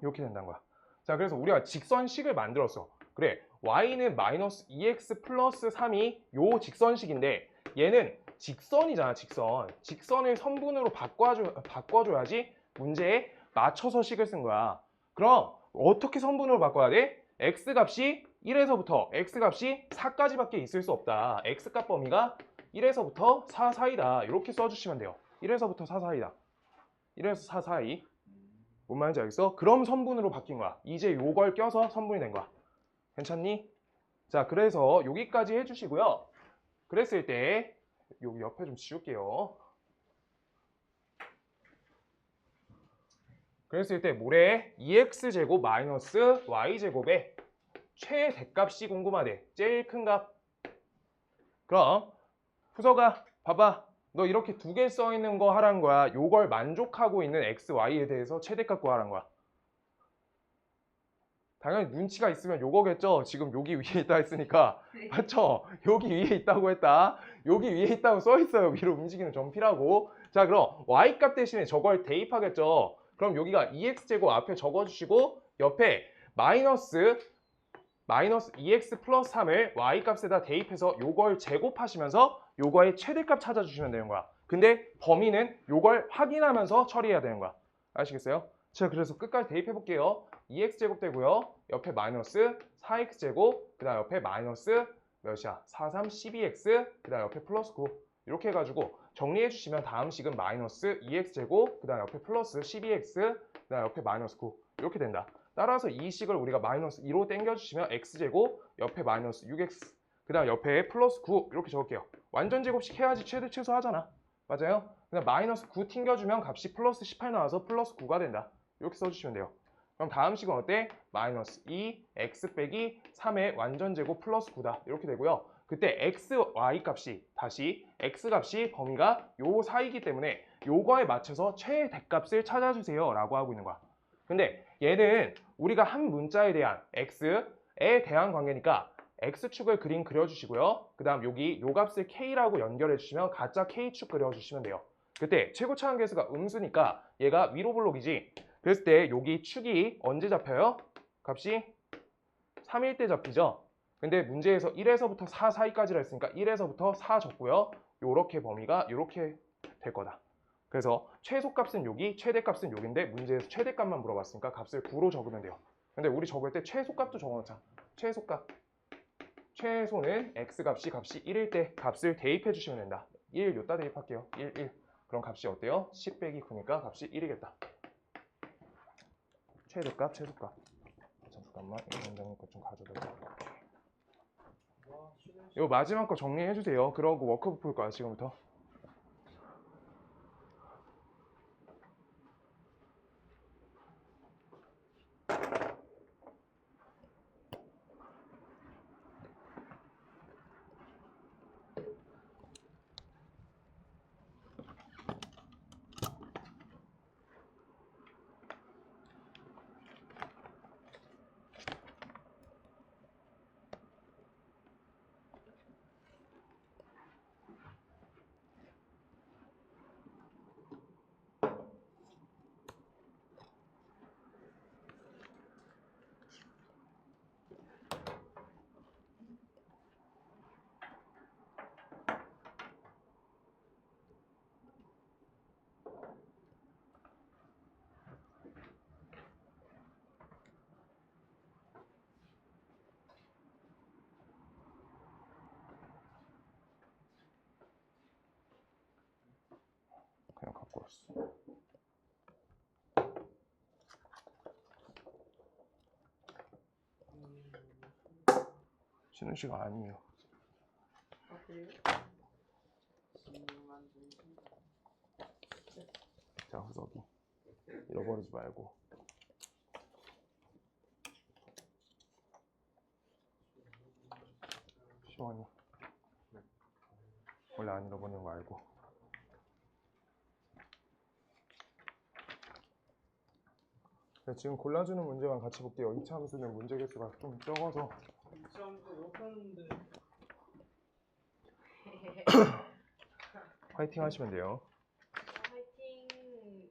이렇게 된다는 거야. 자, 그래서 우리가 직선식을 만들었어. 그래, y는 마이너스 2x 플러스 3이 요 직선식인데 얘는 직선이잖아, 직선. 직선을 선분으로 바꿔줘야지 문제에 맞춰서 식을 쓴 거야. 그럼 어떻게 선분으로 바꿔야 돼? x값이 1에서부터 x값이 4까지밖에 있을 수 없다. x값 범위가 1에서부터 4 사이다. 이렇게 써주시면 돼요. 1에서부터 4 사이다. 1에서 4 사이. 뭔 말인지 알겠어? 그럼 선분으로 바뀐 거야. 이제 요걸 껴서 선분이 된 거야. 괜찮니? 자, 그래서 여기까지 해주시고요. 그랬을 때 여기 옆에 좀 지울게요. 그랬을 때 뭐래? 2x제곱 마이너스 y제곱의 최대값이 궁금하대. 제일 큰 값. 그럼 후서가 봐봐. 너 이렇게 두 개 써 있는 거 하라는 거야. 요걸 만족하고 있는 x, y에 대해서 최대값 구하라는 거야. 당연히 눈치가 있으면 요거겠죠. 지금 여기 위에 있다 했으니까. 맞죠? 여기 위에 있다고 했다. 여기 위에 있다고 써 있어요. 위로 움직이는 점피라고. 자, 그럼 y값 대신에 저걸 대입하겠죠. 그럼 여기가 2x제곱 앞에 적어주시고 옆에 마이너스 2x 플러스 3을 y값에다 대입해서 요걸 제곱하시면서 요거의 최대값 찾아주시면 되는 거야. 근데 범위는 요걸 확인하면서 처리해야 되는 거야. 아시겠어요? 자, 그래서 끝까지 대입해 볼게요. 2x제곱 되고요. 옆에 마이너스 4x제곱, 그 다음 옆에 마이너스 몇이야? 4, 3, 12x, 그 다음 옆에 플러스 9. 이렇게 해가지고 정리해 주시면 다음 식은 마이너스 2x제곱, 그 다음 옆에 플러스 12x, 그 다음 옆에 마이너스 9. 이렇게 된다. 따라서 이 식을 우리가 마이너스 2로 땡겨주시면 x제곱, 옆에 마이너스 6x, 그 다음 옆에 플러스 9 이렇게 적을게요. 완전 제곱식 해야지 최대 최소 하잖아. 맞아요? 그냥 마이너스 9 튕겨주면 값이 플러스 18 나와서 플러스 9가 된다. 이렇게 써주시면 돼요. 그럼 다음 식은 어때? 마이너스 2, x 빼기 3의 완전 제곱 플러스 9다. 이렇게 되고요. 그때 x, y 값이 다시 x 값이 범위가 요 사이기 때문에 요거에 맞춰서 최대값을 찾아주세요 라고 하고 있는 거야. 근데 얘는 우리가 한 문자에 대한 x에 대한 관계니까 x축을 그림 그려주시고요. 그 다음 여기 요 값을 k라고 연결해 주시면 가짜 k축 그려주시면 돼요. 그때 최고 차항계수가 음수니까 얘가 위로 블록이지. 그랬을 때 여기 축이 언제 잡혀요? 값이 3일 때 잡히죠. 근데 문제에서 1에서부터 4 사이까지라 했으니까 1에서부터 4 적고요. 요렇게 범위가 요렇게 될 거다. 그래서 최소값은 여기, 최대값은 여기인데 문제에서 최대값만 물어봤으니까 값을 9로 적으면 돼요. 근데 우리 적을 때 최소값도 적어놓자. 최소값. 최소는 x값이 1일 때 값을 대입해 주시면 된다. 1 요따 대입할게요. 1. 그럼 값이 어때요? 10 빼기 9니까 값이 1이겠다. 최소값. 잠깐만, 원장님 거 좀 가져다. 이거 마지막 거 정리해 주세요. 그러고 워크북 풀 거야, 지금부터. 그냥 갖고 왔어. 쉬는 시간 아니에요. 아, 그래요? 자, 후석이 잃어버리지 말고. 시원이. 원래 안 잃어버리는 거 알고. 네, 지금 골라주는 문제만 같이 볼게요. 2차 함수는 문제 개수가 좀 적어서. 시험도 못하는데 화이팅 하시면 돼요. 화이팅.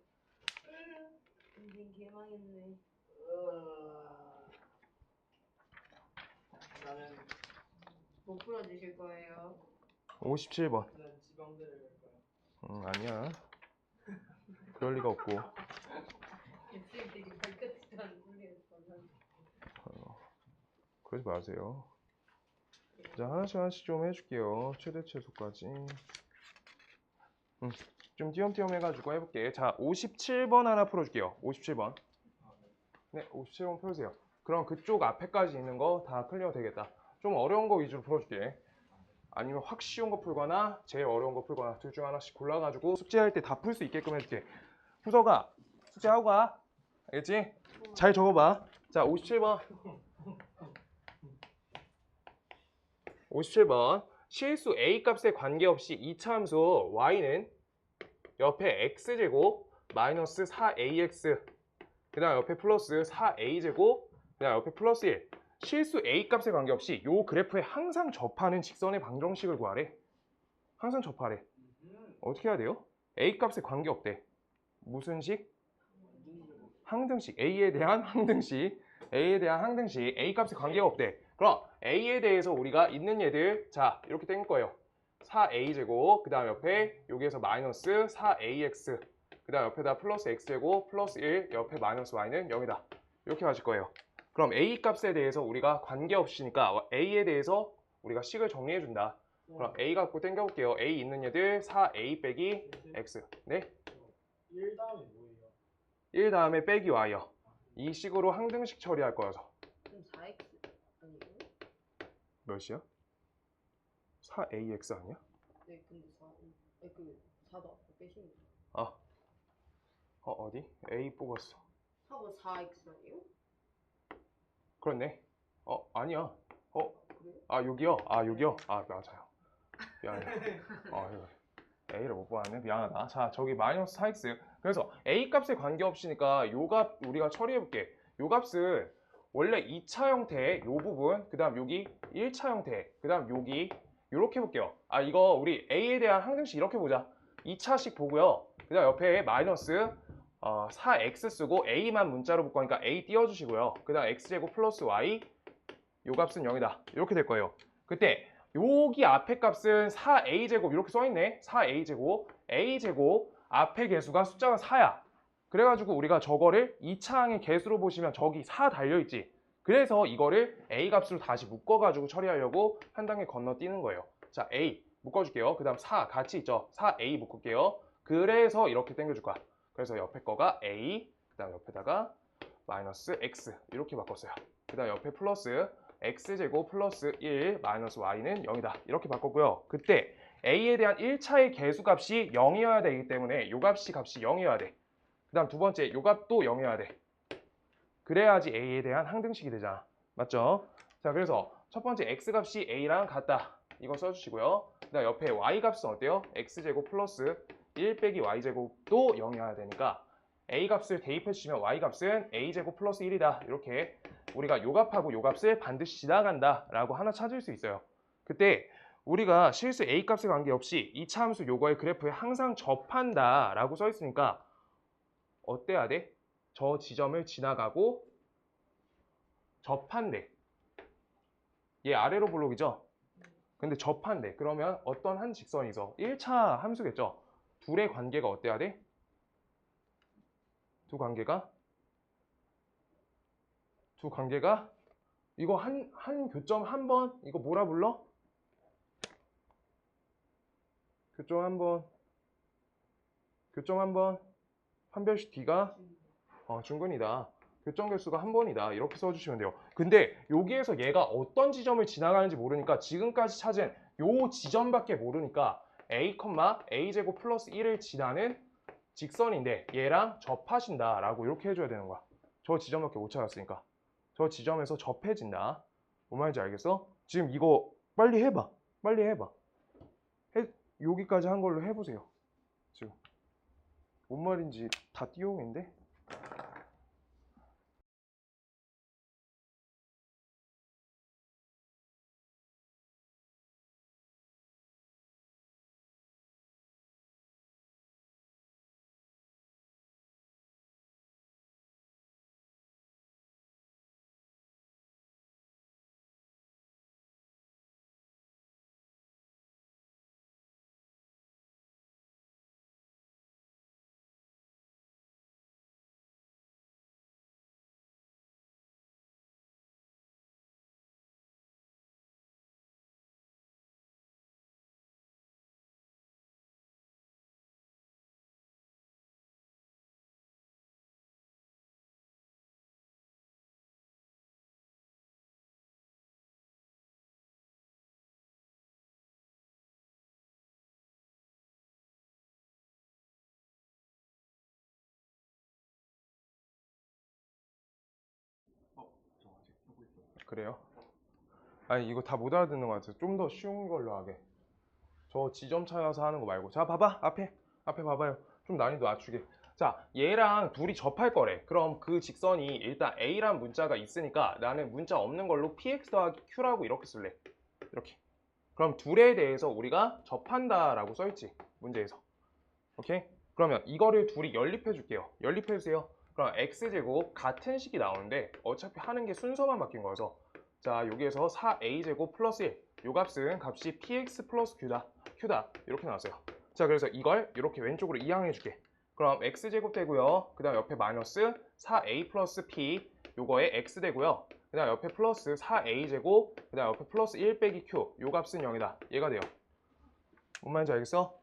인생 개망했네. 나는 못 풀어주실 거예요. 57번. 지방대를 갈 거야. 아니야. 그럴 리가 없고. 입술이 되게 발끝지도 않은 소리였어. 그러지 마세요. 자, 하나씩 좀 해줄게요. 최대 최소까지. 좀 띄엄띄엄 해가지고 해볼게. 자, 57번 하나 풀어줄게요. 57번. 네, 57번 풀으세요. 그럼 그쪽 앞에까지 있는 거 다 클리어 되겠다. 좀 어려운 거 위주로 풀어줄게. 아니면 확 쉬운 거 풀거나 제일 어려운 거 풀거나 둘 중 하나씩 골라가지고 숙제할 때 다 풀 수 있게끔 해줄게. 후서가 숙제하고 가. 알겠지? 잘 적어봐. 자, 57번. 57번. 실수 a 값에 관계없이 2차 함수 y는 옆에 x제곱 마이너스 4ax 그 다음 옆에 플러스 4a제곱 그 다음 옆에 플러스 1 실수 a 값에 관계없이 요 그래프에 항상 접하는 직선의 방정식을 구하래. 항상 접하래. 어떻게 해야 돼요? a 값에 관계없대. 무슨 식? 항등식. a에 대한 항등식. a에 대한 항등식. a 값에 관계가 없대. 그럼 a에 대해서 우리가 있는 얘들 자 이렇게 땡길 거예요. 4a제곱 그 다음 옆에 여기에서 마이너스 4ax 그 다음 옆에다 플러스 x제곱 플러스 1 옆에 마이너스 y는 0이다. 이렇게 가질 거예요. 그럼 a 값에 대해서 우리가 관계없이니까 a에 대해서 우리가 식을 정리해준다. 그럼 a 갖고 땡겨볼게요. a 있는 얘들 4a 빼기 x. 네? 1 다음에 뭐예요? 1 다음에 빼기 y요. 이 식으로 항등식 처리할 거여서. 그럼 4x 아니고? 몇이야? 4ax 아니야? 네, 근데 4, 그 4도 앞에 빼시면 돼요. 어디? a 뽑았어. 4가 4x 아니에요? 그렇네. 아니야. 그래요? 여기요? 여기요? 맞아요. 미안해. 이거 a를 못 뽑았네. 미안하다. 자, 저기 마이너스 4x. 그래서 a 값에 관계없이니까 요 값 우리가 처리해볼게. 요 값은 원래 2차 형태의 요 부분, 그 다음 여기 1차 형태, 그 다음 여기 요렇게 볼게요. 이거 우리 a에 대한 항등식 이렇게 보자. 2차식 보고요. 그 다음 옆에 마이너스 4x 쓰고 a만 문자로 볼 거니까 a 띄워주시고요. 그 다음 x제곱 플러스 y 요 값은 0이다. 이렇게 될 거예요. 그때 여기 앞에 값은 4a제곱 이렇게 써있네. 4a제곱 a제곱 앞에 개수가 숫자가 4야. 그래가지고 우리가 저거를 2차항의 개수로 보시면 저기 4 달려있지. 그래서 이거를 a 값으로 다시 묶어가지고 처리하려고 한 단계 건너뛰는 거예요. 자, a 묶어줄게요. 그 다음 4 같이 있죠. 4a 묶을게요. 그래서 이렇게 당겨줄 거야. 그래서 옆에 거가 a, 그 다음 옆에다가 마이너스 x 이렇게 바꿨어요. 그 다음 옆에 플러스 x제곱 플러스 1 마이너스 y는 0이다. 이렇게 바꿨고요. 그때 a에 대한 1차의 개수값이 0이어야 되기 때문에 요 값이 0이어야 돼. 그 다음 두 번째 요 값도 0이어야 돼. 그래야지 a에 대한 항등식이 되잖아. 맞죠? 자, 그래서 첫 번째 x값이 a랑 같다. 이거 써주시고요. 그 다음 옆에 y값은 어때요? x제곱 플러스 1 빼기 y제곱도 0이어야 되니까 a값을 대입해 주시면 y값은 a제곱 플러스 1이다. 이렇게 우리가 요 값하고 요 값을 반드시 지나간다 라고 하나 찾을 수 있어요. 그때 우리가 실수 a값에 관계없이 2차 함수 요거의 그래프에 항상 접한다 라고 써 있으니까 어때야 돼? 저 지점을 지나가고 접한대. 얘 아래로 볼록이죠? 근데 접한대. 그러면 어떤 한 직선이 있어. 1차 함수겠죠? 둘의 관계가 어때야 돼? 두 관계가 이거 한 교점 한 번 이거 뭐라 불러? 교점 한 번 판별식 D가 중근이다. 교점 개수가 한 번이다. 이렇게 써주시면 돼요. 근데 여기에서 얘가 어떤 지점을 지나가는지 모르니까 지금까지 찾은 요 지점밖에 모르니까 a, a제곱 플러스 1을 지나는 직선인데 얘랑 접하신다 라고 이렇게 해줘야 되는 거야. 저 지점밖에 못 찾았으니까 저 지점에서 접해진다. 뭔 말인지 알겠어? 지금 이거 빨리 해봐. 빨리 해봐. 여기까지 한 걸로 해보세요. 지금 뭔 말인지 다 띄워오는데? 그래요? 아니 이거 다 못 알아듣는 것 같아서 좀 더 쉬운 걸로 하게. 저 지점 찾아서 하는 거 말고. 자 봐봐 앞에 봐봐요. 좀 난이도 낮추게. 자 얘랑 둘이 접할 거래. 그럼 그 직선이 일단 A란 문자가 있으니까 나는 문자 없는 걸로 PX 더하기 Q라고 이렇게 쓸래. 이렇게. 그럼 둘에 대해서 우리가 접한다 라고 써있지 문제에서. 오케이? 그러면 이거를 둘이 연립해 줄게요. 연립해 주세요. 그럼 x제곱 같은 식이 나오는데 어차피 하는 게 순서만 바뀐 거여서 자 여기에서 4a제곱 플러스 1 요 값은 값이 px 플러스 q다 이렇게 나왔어요. 자 그래서 이걸 이렇게 왼쪽으로 이항해 줄게. 그럼 x제곱 되고요. 그 다음 옆에 마이너스 4a 플러스 p 요거에 x 되고요. 그 다음 옆에 플러스 4a제곱 그 다음 옆에 플러스 1 빼기 q 요 값은 0이다. 얘가 돼요. 뭔 말인지 알겠어?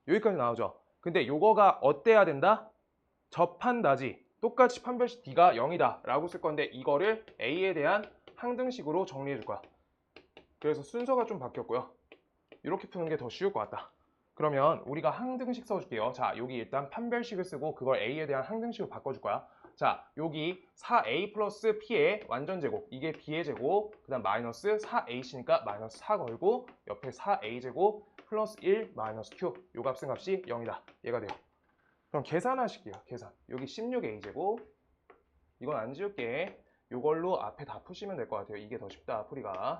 여기까지 나오죠? 근데 요거가 어때야 된다? 접한다지. 똑같이 판별식 D가 0이다 라고 쓸 건데 이거를 A에 대한 항등식으로 정리해 줄 거야. 그래서 순서가 좀 바뀌었고요. 이렇게 푸는 게 더 쉬울 것 같다. 그러면 우리가 항등식 써줄게요. 자 여기 일단 판별식을 쓰고 그걸 A에 대한 항등식으로 바꿔줄 거야. 자 여기 4A 플러스 P의 완전제곱 이게 B의 제곱 그 다음 마이너스 4AC니까 마이너스 4 걸고 옆에 4A제곱 플러스 1 마이너스 Q 요 값은 값이 0이다. 얘가 돼요. 그럼 계산하실게요. 계산. 여기 16A제곱 이건 안 지울게. 요걸로 앞에 다 푸시면 될 것 같아요. 이게 더 쉽다 풀이가.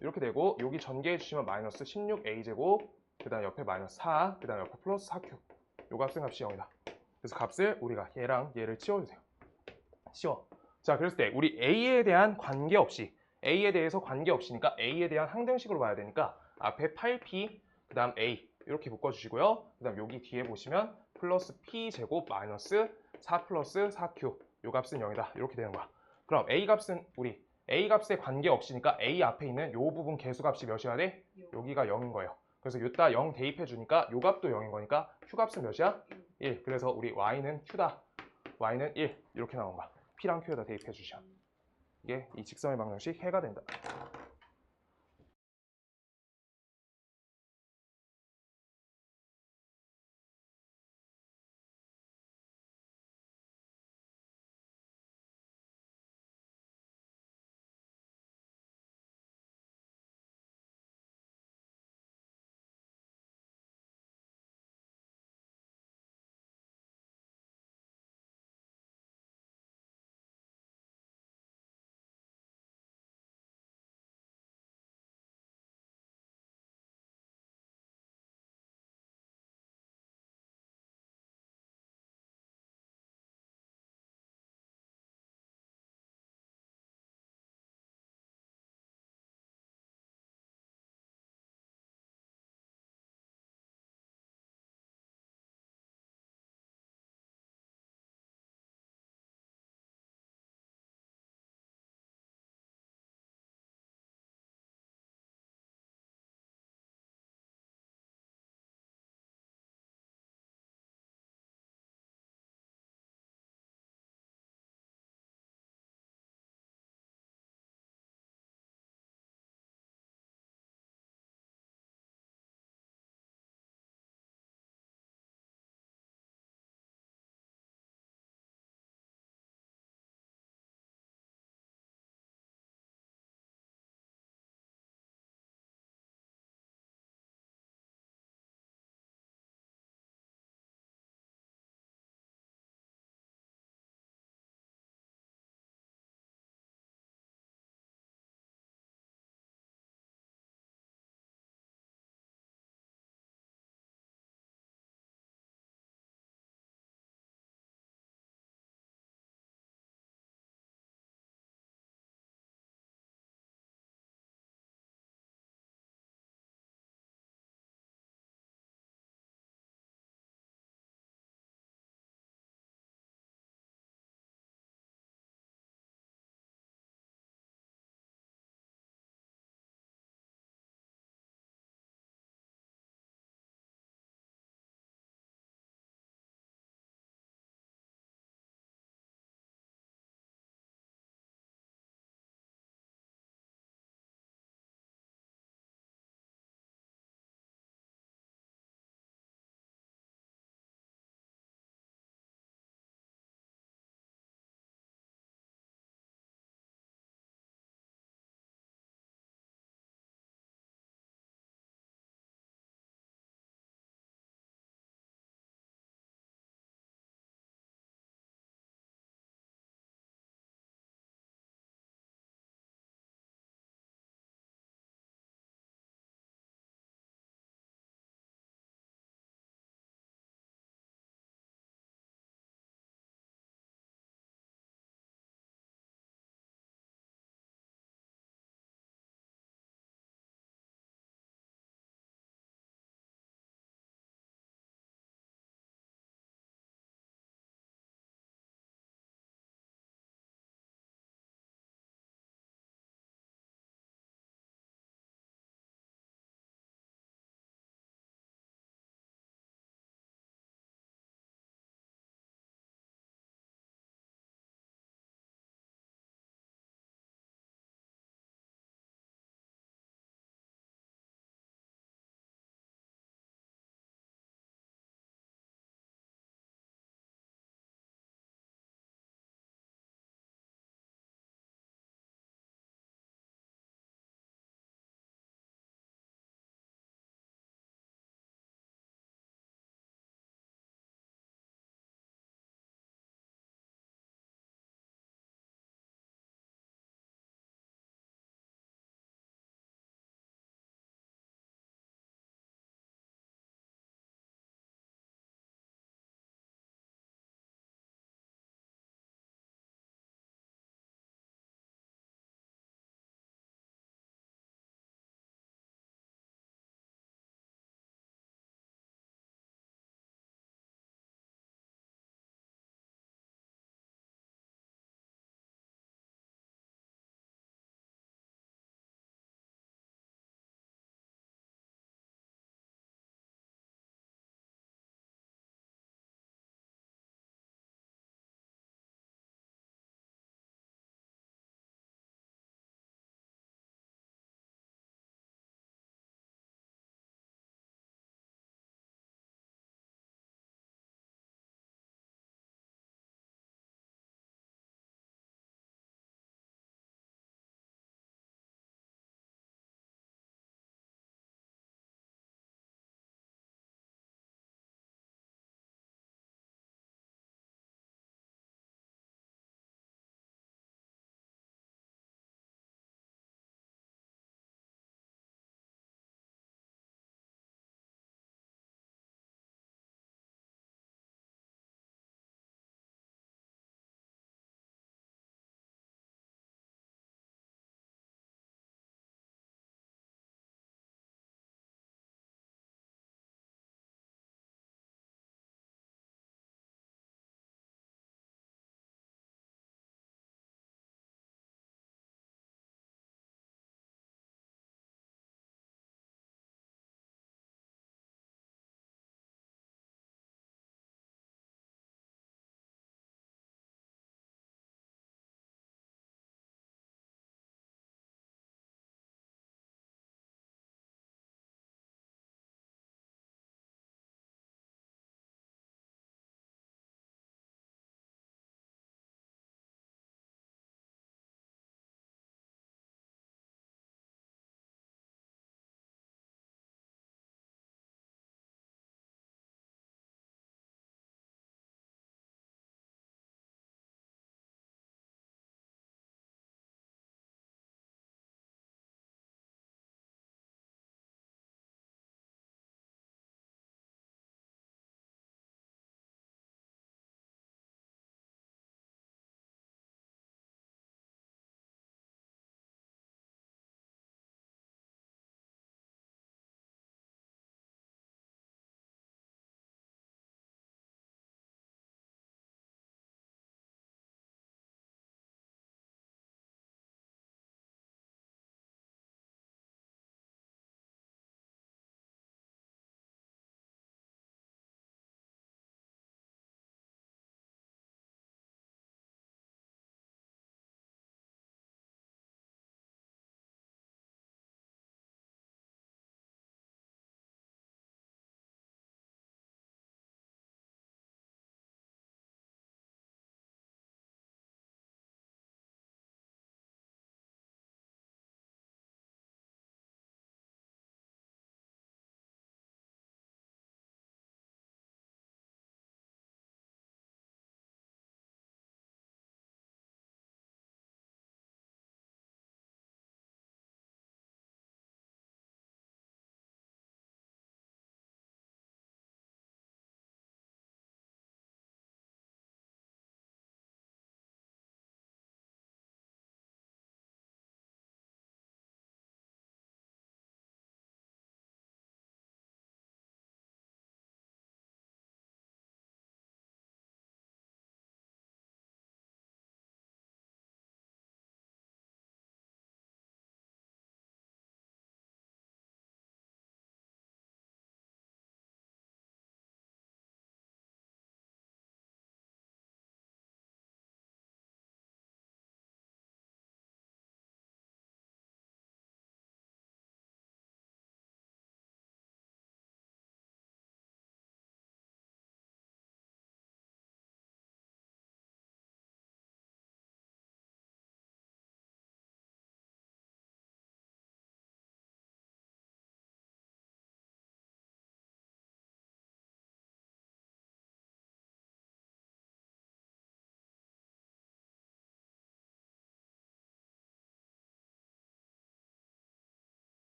이렇게 되고 여기 전개해 주시면 마이너스 16A제곱 그 다음 옆에 마이너스 4 그 다음 옆에 플러스 4Q 요 값은 값이 0이다. 그래서 값을 우리가 얘랑 얘를 치워주세요. 치워. 자 그랬을 때 우리 A에 대한 관계없이 A에 대해서 관계없이니까 A에 대한 항등식으로 봐야 되니까 앞에 8P 그 다음 A 이렇게 묶어주시고요. 그 다음 여기 뒤에 보시면 플러스 P제곱 마이너스 4 플러스 4Q 요 값은 0이다. 이렇게 되는 거야. 그럼 A 값은 우리 A 값에 관계없이니까 A 앞에 있는 요 부분 개수값이 몇이어야 돼? 여기가 0인 거예요. 그래서 요따 0 대입해 주니까 요 값도 0인 거니까 Q 값은 몇이야? 1. 그래서 우리 Y는 Q다. Y는 1. 이렇게 나온 거야. P랑 Q에다 대입해 주시면. 이게 이 직선의 방정식 해가 된다.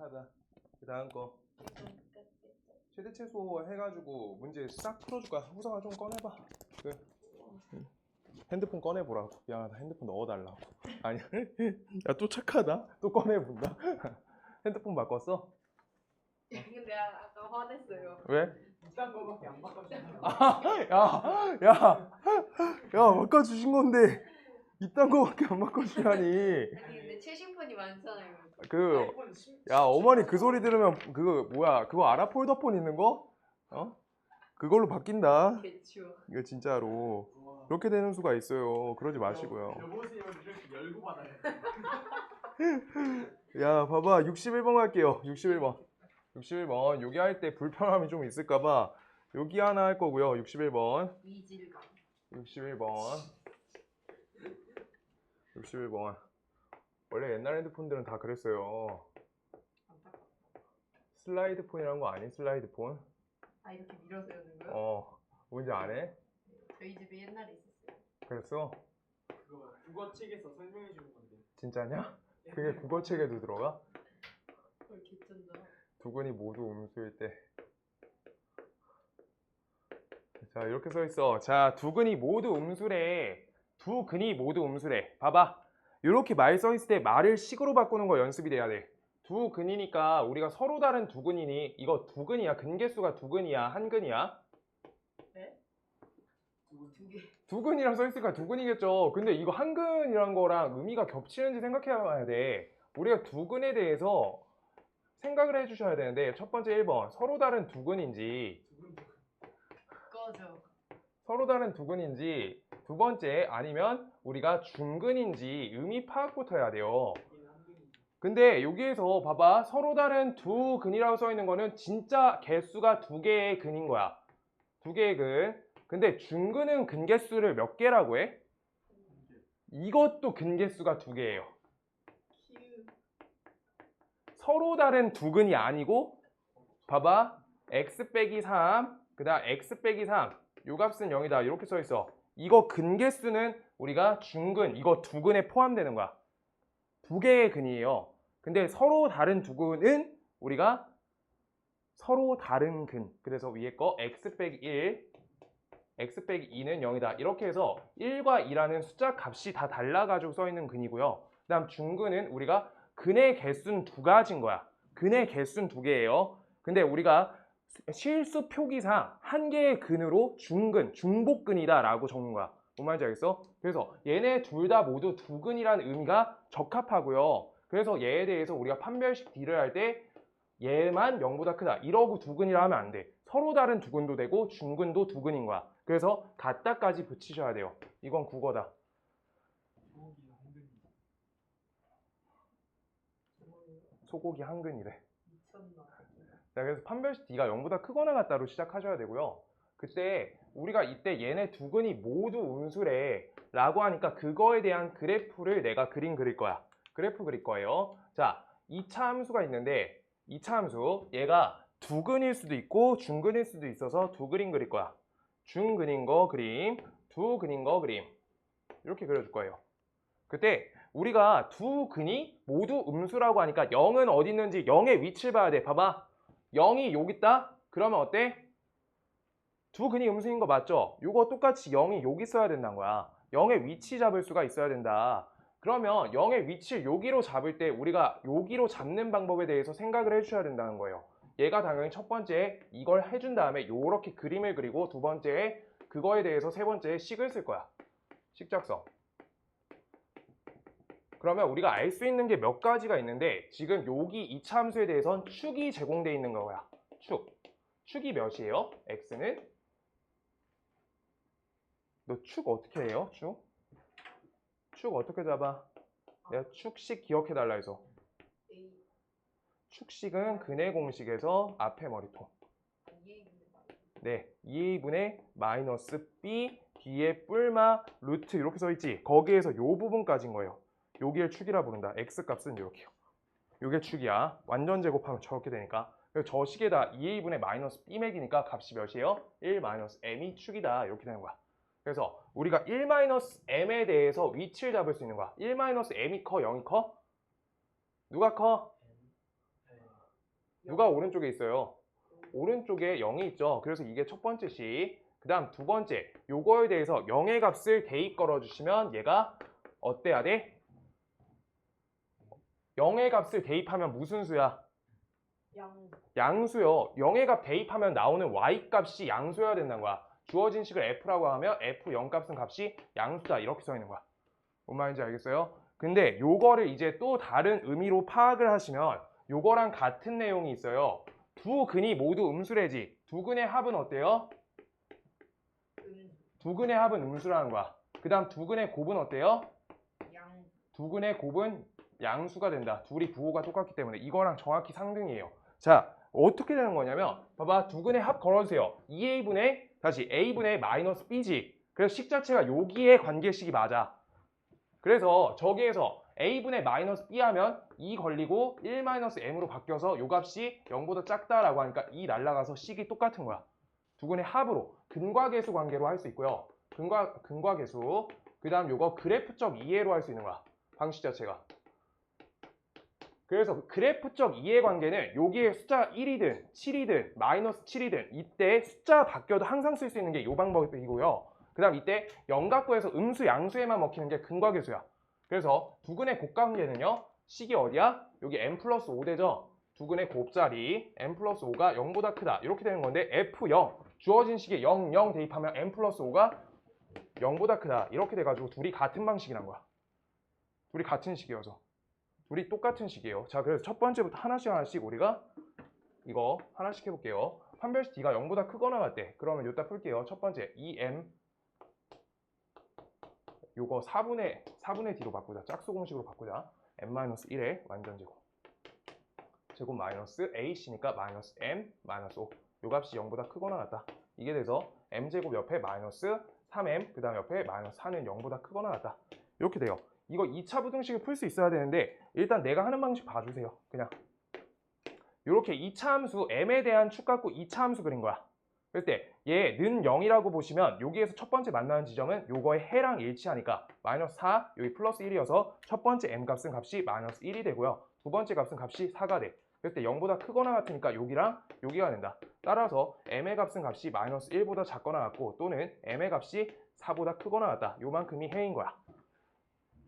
착하다. 그 다음 거 최대 최소 해가지고 문제 싹 풀어줄 거야. 후성아 좀 꺼내봐. 그 핸드폰 꺼내보라고. 미안하다. 핸드폰 넣어달라고. 아니야. 야, 또 착하다. 또 꺼내본다. 핸드폰 바꿨어? 근데 아까 화냈어요. 왜? 이딴 거밖에 안 바꿔주잖아. 야, 바꿔주신 건데 이딴 거밖에 안 바꿔주다니. 아니 근데 최신폰이 많잖아요. 아이폰 10 야, 어머니 그 소리 들으면 그거 뭐야? 그거 알아? 폴더폰 있는 거? 어? 그걸로 바뀐다. 개추워. 이거 진짜로. 와. 그렇게 되는 수가 있어요. 그러지 마시고요. 여보세요 이렇게 열고 받아요. 야, 봐봐. 61번 갈게요. 61번. 61번. 여기 할 때 불편함이 좀 있을까봐 여기 하나 할 거고요. 61번. 이질감. 61번. 61번. 원래 옛날 핸드폰들은 다 그랬어요. 슬라이드 폰이란 거 아니? 슬라이드 폰? 아 이렇게 밀어서 여는 거요? 뭔지 안 해? 저희 집에 옛날에 있었어요. 그랬어? 그거 국어책에서 설명해 주는 건데. 진짜냐? 그게 국어책에도 들어가? 헐 개쩐다. 두근이 모두 음수일 때. 자, 이렇게 써 있어. 자, 두근이 모두 음수래. 두근이 모두 음수래. 봐봐. 이렇게 말 써 있을 때 말을 식으로 바꾸는 거 연습이 돼야 돼. 두근이니까 우리가 서로 다른 두근이니 이거 두근이야. 근개수가 두근이야. 한근이야? 네? 두 개. 두근이랑 써 있으니까 두근이겠죠. 근데 이거 한근이란 거랑 의미가 겹치는지 생각해 봐야 돼. 우리가 두근에 대해서 생각을 해주셔야 되는데 첫 번째 1번 서로 다른 두근인지 꺼져. 서로 다른 두근인지 두 번째 아니면 우리가 중근인지 의미 파악부터 해야 돼요. 근데 여기에서 봐봐 서로 다른 두 근이라고 써 있는 거는 진짜 개수가 두 개의 근인 거야. 두 개의 근. 근데 중근은 근개수를 몇 개라고 해? 이것도 근개수가 두 개예요. 서로 다른 두 근이 아니고 봐봐 x 빼기 3 그 다음 x 빼기 3 요 값은 0이다 이렇게 써 있어. 이거 근개수는 우리가 중근 이거 두 근에 포함되는 거야. 두 개의 근이에요. 근데 서로 다른 두 근은 우리가 서로 다른 근. 그래서 위에 거 x 빼기 1 x 빼기 2는 0이다. 이렇게 해서 1과 2라는 숫자 값이 다 달라가지고 써 있는 근이고요. 그 다음 중근은 우리가 근의 개수는 두 가지인 거야. 근의 개수는 두 개예요. 근데 우리가 실수 표기상 한 개의 근으로 중근, 중복근이다 라고 적는 거야. 뭔 말인지 알겠어? 그래서 얘네 둘 다 모두 두 근이라는 의미가 적합하고요. 그래서 얘에 대해서 우리가 판별식 D를 할 때 얘만 0보다 크다. 이러고 두 근이라 하면 안 돼. 서로 다른 두 근도 되고 중근도 두 근인 거야. 그래서 같다까지 붙이셔야 돼요. 이건 국어다. 소고기 한 근이래. 미쳤나. 자, 그래서 판별식 D가 0보다 크거나 같다로 시작하셔야 되고요. 그때 우리가 이때 얘네 두 근이 모두 음수래 라고 하니까 그거에 대한 그래프를 내가 그릴 거야. 그래프 그릴 거예요. 자, 2차 함수가 있는데 2차 함수 얘가 두 근일 수도 있고 중근일 수도 있어서 두 그림 그릴 거야. 중근인 거 그림, 두 근인 거 그림 이렇게 그려줄 거예요. 그때 우리가 두 근이 모두 음수라고 하니까 0은 어디 있는지 0의 위치를 봐야 돼. 봐봐. 0이 여기 있다? 그러면 어때? 두 근이 음수인 거 맞죠? 이거 똑같이 0이 여기 있어야 된다는 거야. 0의 위치 잡을 수가 있어야 된다. 그러면 0의 위치를 여기로 잡을 때 우리가 여기로 잡는 방법에 대해서 생각을 해주셔야 된다는 거예요. 얘가 당연히 첫 번째 이걸 해준 다음에 이렇게 그림을 그리고 두 번째에 그거에 대해서 세 번째에 식을 쓸 거야. 식작성. 그러면 우리가 알 수 있는 게 몇 가지가 있는데 지금 여기 2차 함수에 대해서는 축이 제공되어 있는 거야. 축. 축이 몇이에요? x는? 너 축 어떻게 해요? 축? 축 어떻게 잡아? 내가 축식 기억해 달라 해서. 축식은 근의 공식에서 앞에 머리통. 네, 2a분의 마이너스 b 뒤에 뿔마 루트 이렇게 써 있지. 거기에서 요 부분까지인 거예요. 여기를 축이라 부른다. x 값은 이렇게요. 요게 축이야. 완전 제곱하면 저렇게 되니까. 그래서 저 식에다 2a분의 마이너스 b 맥이니까 값이 몇이에요? 1 마이너스 m이 축이다. 이렇게 되는 거야. 그래서 우리가 1 마이너스 m에 대해서 위치를 잡을 수 있는 거야. 1 마이너스 m이 커? 0이 커? 누가 커? 누가 오른쪽에 있어요? 오른쪽에 0이 있죠. 그래서 이게 첫 번째 식. 그 다음 두 번째, 요거에 대해서 0의 값을 대입 걸어주시면 얘가 어때야 돼? 0의 값을 대입하면 무슨 수야? 양수요. 0의 값 대입하면 나오는 y 값이 양수여야 된다는 거야. 주어진 식을 f라고 하면 f 0 값은 값이 양수다 이렇게 써 있는 거야. 뭔 말인지 알겠어요? 근데 요거를 이제 또 다른 의미로 파악을 하시면 요거랑 같은 내용이 있어요. 두 근이 모두 음수래지. 두 근의 합은 어때요? 두 근의 합은 음수라는 거야. 그 다음 두 근의 곱은 어때요? 두 근의 곱은 양수가 된다. 둘이 부호가 똑같기 때문에 이거랑 정확히 상등이에요. 자, 어떻게 되는 거냐면 봐봐. 두 근의 합 걸어주세요. 2a분의 다시 a분의 마이너스 b지. 그래서 식 자체가 여기에 관계식이 맞아. 그래서 저기에서 a분의 마이너스 b 하면 2 걸리고 1 마이너스 m으로 바뀌어서 요 값이 0보다 작다라고 하니까 2 날라가서 식이 똑같은 거야. 두 근의 합으로 근과계수 관계로 할 수 있고요. 근과계수. 그 다음 요거 그래프적 이해로 할 수 있는 거야. 방식 자체가. 그래서 그래프적 이해 관계는 여기에 숫자 1이든 7이든 마이너스 7이든 이때 숫자 바뀌어도 항상 쓸 수 있는 게 이 방법이고요. 그 다음 이때 영각구에서 음수 양수에만 먹히는 게 근과계수야. 그래서 두 근의 곱관계는요. 식이 어디야? 여기 n 플러스 5대죠. 두 근의 곱자리 n 플러스 5가 0보다 크다. 이렇게 되는 건데 f0 주어진 식에 0, 0 대입하면 n 플러스 5가 0보다 크다. 이렇게 돼가지고 둘이 같은 방식이란 거야. 둘이 같은 식이어서. 둘이 똑같은 식이에요. 자, 그래서 첫 번째부터 하나씩 우리가 이거 하나씩 해볼게요. 판별식 d가 0보다 크거나 같대. 그러면 이따 풀게요. 첫 번째 2m 요거 4분의 d로 바꾸자. 짝수 공식으로 바꾸자. m-1의 완전제곱. 제곱 마이너스 ac니까 마이너스 m 마이너스 5. 요 값이 0보다 크거나 같다. 이게 돼서 m제곱 옆에 마이너스 3m 그 다음 옆에 마이너스 4는 0보다 크거나 같다. 이렇게 돼요. 이거 2차 부등식을 풀 수 있어야 되는데 일단 내가 하는 방식 봐주세요. 그냥 이렇게 2차 함수 m에 대한 축갖고 2차 함수 그린 거야. 그럴 때 얘는 0이라고 보시면 여기에서 첫 번째 만나는 지점은 요거의 해랑 일치하니까 마이너스 4 여기 플러스 1이어서 첫 번째 m 값은 값이 마이너스 1이 되고요. 두 번째 값은 값이 4가 돼. 그럴 때 0보다 크거나 같으니까 여기랑 여기가 된다. 따라서 m의 값은 값이 마이너스 1보다 작거나 같고 또는 m의 값이 4보다 크거나 같다. 요만큼이 해인 거야.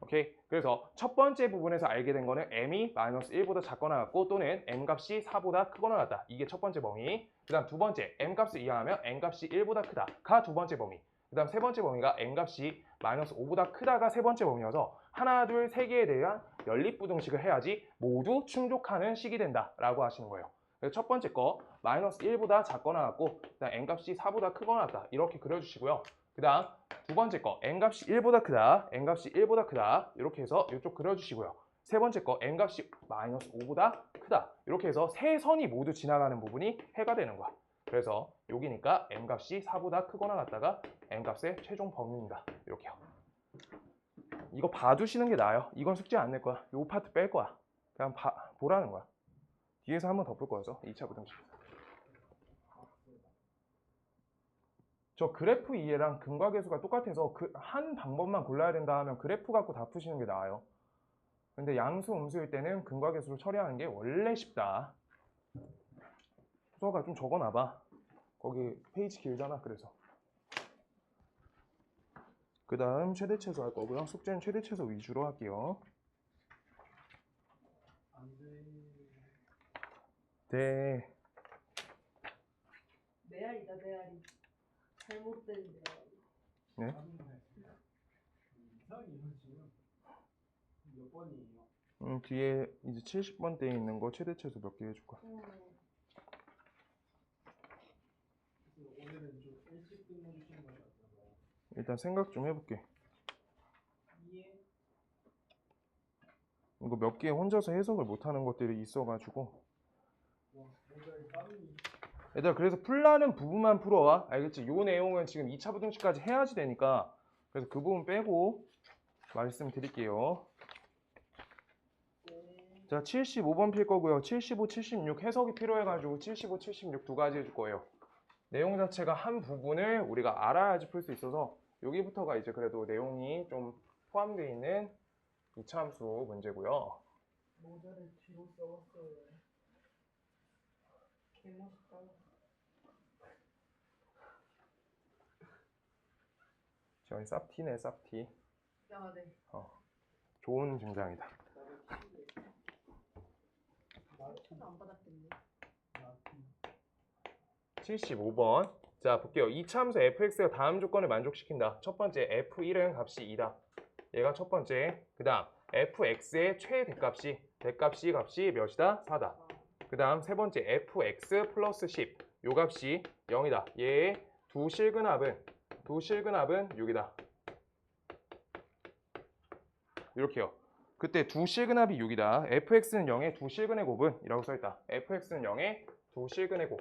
오케이. 그래서 첫 번째 부분에서 알게 된 거는 m이 마이너스 1보다 작거나 같고 또는 m 값이 4보다 크거나 같다. 이게 첫 번째 범위. 그 다음 두 번째 m 값을 이해하면 m 값이 1보다 크다. 가 두 번째 범위. 그 다음 세 번째 범위가 m 값이 마이너스 5보다 크다가 세 번째 범위여서 하나, 둘, 세 개에 대한 연립부등식을 해야지 모두 충족하는 식이 된다. 라고 하시는 거예요. 그래서 첫 번째 거 마이너스 1보다 작거나 같고 그 다음 m 값이 4보다 크거나 같다. 이렇게 그려주시고요. 그 다음 두 번째 거 n값이 1보다 크다, n값이 1보다 크다 이렇게 해서 이쪽 그려주시고요. 세 번째 거 n값이 마이너스 5보다 크다 이렇게 해서 세 선이 모두 지나가는 부분이 해가 되는 거야. 그래서 여기니까 n값이 4보다 크거나 같다가 n값의 최종 범위입니다. 이렇게요. 이거 봐두시는 게 나아요. 이건 숙제 안 낼 거야. 요 파트 뺄 거야. 그냥 보라는 거야. 뒤에서 한 번 더 풀 거여서 2차 부등식. 저 그래프 이해랑 근과계수가 똑같아서 그 한 방법만 골라야 된다 하면 그래프 갖고 다 푸시는 게 나아요. 근데 양수, 음수일 때는 근과계수를 처리하는 게 원래 쉽다. 수어가 좀 적어놔봐. 거기 페이지 길잖아. 그래서 그 다음 최대최소 할 거고요. 숙제는 최대최소 위주로 할게요. 네. 메아리다 메아리. 잘못된 메아리. 네? 이상이 지금 몇 번이에요? 뒤에 이제 70번대에 있는 거 최대최소 몇 개 해줄 거야. 오늘은 좀 일찍 끝내주시는 것 같아서 일단 생각 좀 해볼게. 이해? 이거 몇 개 혼자서 해석을 못하는 것들이 있어가지고 모자를 땀이 얘들아 그래서 풀라는 부분만 풀어와. 알겠지? 요 내용은 지금 2차 부등식까지 해야지 되니까 그래서 그 부분 빼고 말씀드릴게요. 자 75번 필 거고요. 75, 76 해석이 필요해가지고 75, 76 두 가지 해줄 거예요. 내용 자체가 한 부분을 우리가 알아야지 풀 수 있어서 여기부터가 이제 그래도 내용이 좀 포함되어 있는 2차 함수 문제고요. 모자를 뒤로 써왔어요. 개멋있다. 저희 쌉티네 쌉티. 야, 네. 좋은 증상이다. 손안 받았겠네. 75번. 자, 볼게요. 이차함수 fx가 다음 조건을 만족시킨다. 첫 번째, f1은 값이 2다. 얘가 첫 번째. 그 다음, fx의 최대값이, 대값이 몇이다? 4다. 그 다음, 세 번째, fx 플러스 10. 요 값이 0이다. 얘의 두 실근합은 6이다. 이렇게요. 그때 두 실근합이 6이다. fx는 0의 두 실근의 곱은이라고 써있다. fx는 0의 두 실근의 곱.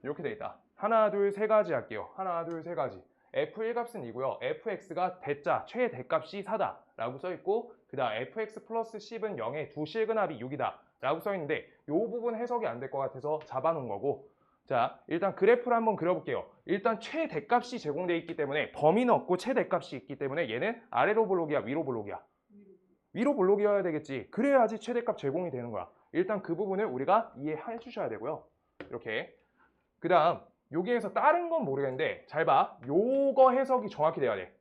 이렇게 돼 있다. 하나, 둘, 세 가지 할게요. 하나, 둘, 세 가지. f1 값은 2고요. fx가 대자, 최대값이 4다 라고 써있고, 그 다음 fx 플러스 10은 0의 두 실근합이 6이다 라고 써있는데, 이 부분 해석이 안 될 것 같아서 잡아놓은 거고, 자, 일단 그래프를 한번 그려볼게요. 일단 최대값이 제공되어 있기 때문에 범위는 없고 최대값이 있기 때문에 얘는 아래로 볼록이야, 위로 볼록이야? 위로 볼록이어야 되겠지. 그래야지 최대값 제공이 되는 거야. 일단 그 부분을 우리가 이해해 주셔야 되고요. 이렇게. 그 다음 여기에서 다른 건 모르겠는데 잘 봐. 요거 해석이 정확히 돼야 돼.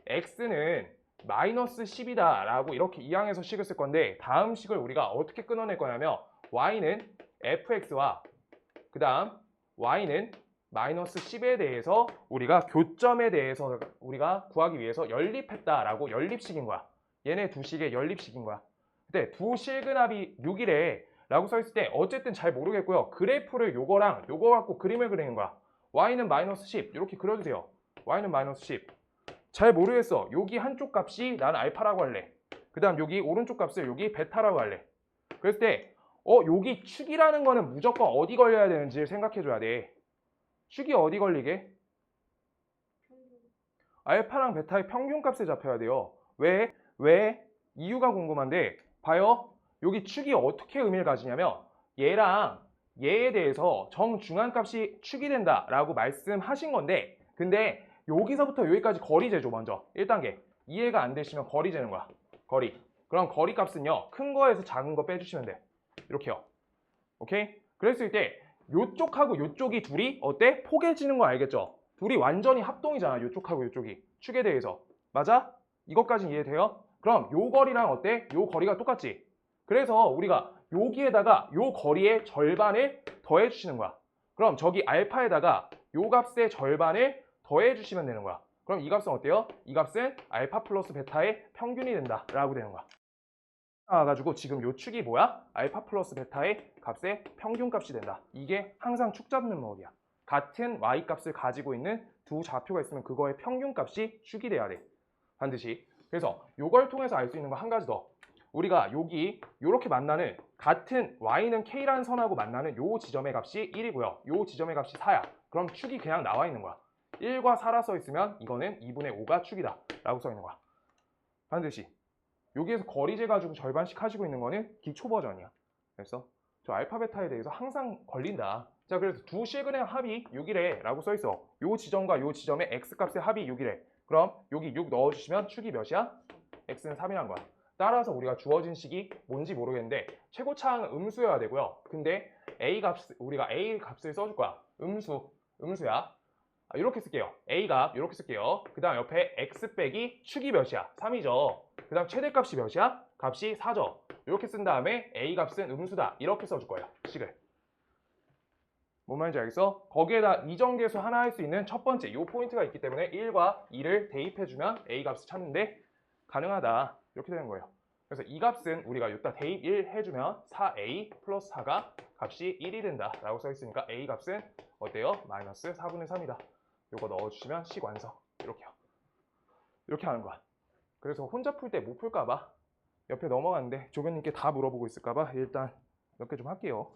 fx는 마이너스 10이다 라고 이렇게 이항에서 식을 쓸 건데 다음 식을 우리가 어떻게 끊어낼 거냐면 y는 fx와 그 다음 y는 마이너스 10에 대해서 우리가 교점에 대해서 우리가 구하기 위해서 연립했다라고 연립식인 거야. 얘네 두 식의 연립식인 거야. 근데 두 실근합이 6이래 라고 써있을 때 어쨌든 잘 모르겠고요. 그래프를 요거랑 요거 갖고 그림을 그리는 거야. y는 마이너스 10 이렇게 그려주세요. y는 마이너스 10. 잘 모르겠어. 여기 한쪽 값이 난 알파라고 할래. 그 다음 여기 오른쪽 값을 여기 베타라고 할래. 그랬을 때 여기 축이라는 거는 무조건 어디 걸려야 되는지 생각해 줘야 돼. 축이 어디 걸리게? 알파랑 베타의 평균값에 잡혀야 돼요. 왜? 이유가 궁금한데 봐요. 여기 축이 어떻게 의미를 가지냐면 얘랑 얘에 대해서 정중앙값이 축이 된다 라고 말씀하신 건데 근데 여기서부터 여기까지 거리 재줘 먼저 1단계 이해가 안 되시면 거리 재는 거야. 거리. 그럼 거리 값은요 큰 거에서 작은 거 빼주시면 돼. 이렇게요. 오케이? 그랬을 때 요쪽하고 요쪽이 둘이 어때? 포개지는 거 알겠죠? 둘이 완전히 합동이잖아. 요쪽하고 요쪽이 축에 대해서. 맞아? 이것까지 이해돼요? 그럼 요 거리랑 어때? 요 거리가 똑같지? 그래서 우리가 여기에다가 요 거리의 절반을 더해 주시는 거야. 그럼 저기 알파에다가 요 값의 절반을 더해 주시면 되는 거야. 그럼 이 값은 어때요? 이 값은 알파 플러스 베타의 평균이 된다 라고 되는 거야. 나와가지고 지금 요 축이 뭐야? 알파 플러스 베타의 값의 평균값이 된다. 이게 항상 축 잡는 법이야. 같은 y 값을 가지고 있는 두 좌표가 있으면 그거의 평균값이 축이 돼야 돼. 반드시. 그래서 요걸 통해서 알 수 있는 거 한 가지 더. 우리가 여기 요렇게 만나는 같은 y는 k라는 선하고 만나는 요 지점의 값이 1이고요. 요 지점의 값이 4야. 그럼 축이 그냥 나와 있는 거야. 1과 4라 써 있으면 이거는 2분의 5가 축이다 라고 써 있는 거야. 반드시. 여기에서 거리 재가지고 절반씩 하시고 있는 거는 기초 버전이야. 그래서 저 알파 베타에 대해서 항상 걸린다. 자, 그래서 두 실근의 합이 6이래 라고 써 있어. 요 지점과 요 지점의 x값의 합이 6이래. 그럼 여기 6 넣어주시면 축이 몇이야? x는 3이란 거야. 따라서 우리가 주어진 식이 뭔지 모르겠는데 최고차항은 음수여야 되고요. 근데 우리가 a 값을 써줄 거야. 음수야. 이렇게 쓸게요. a 값 이렇게 쓸게요. 그 다음 옆에 x 빼기 축이 몇이야? 3이죠. 그 다음 최대값이 몇이야? 값이 4죠. 이렇게 쓴 다음에 a 값은 음수다. 이렇게 써줄 거예요. 식을. 뭔 말인지 알겠어? 거기에다 이정계수 하나 할 수 있는 첫 번째 이 포인트가 있기 때문에 1과 2를 대입해주면 a 값을 찾는데 가능하다. 이렇게 되는 거예요. 그래서 이 값은 우리가 여기다 대입 1 해주면 4a 플러스 4가 값이 1이 된다 라고 써 있으니까 a 값은 어때요? 마이너스 4분의 3이다. 요거 넣어주시면 식 완성. 이렇게요. 이렇게 하는 거야. 그래서 혼자 풀 때 못 풀까봐 옆에 넘어갔는데 조교님께 다 물어보고 있을까봐 일단 몇 개 좀 할게요.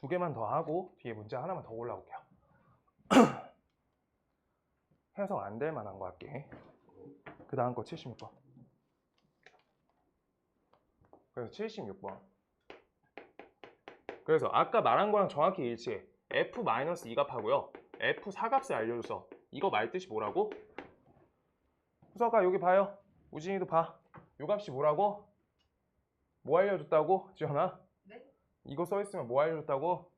2개만 더 하고 뒤에 문제 하나만 더 올라올게요. 해석 안 될 만한 거 할게. 그 다음 거 76번. 그래서 76번. 그래서 아까 말한 거랑 정확히 일치해. f-2 값하고요. f4 값을 알려줬어. 이거 말 뜻이 뭐라고? 후석아 여기 봐요. 우진이도 봐. 요 값이 뭐라고? 뭐 알려줬다고? 지연아? 네? 이거 써있으면 뭐 알려줬다고?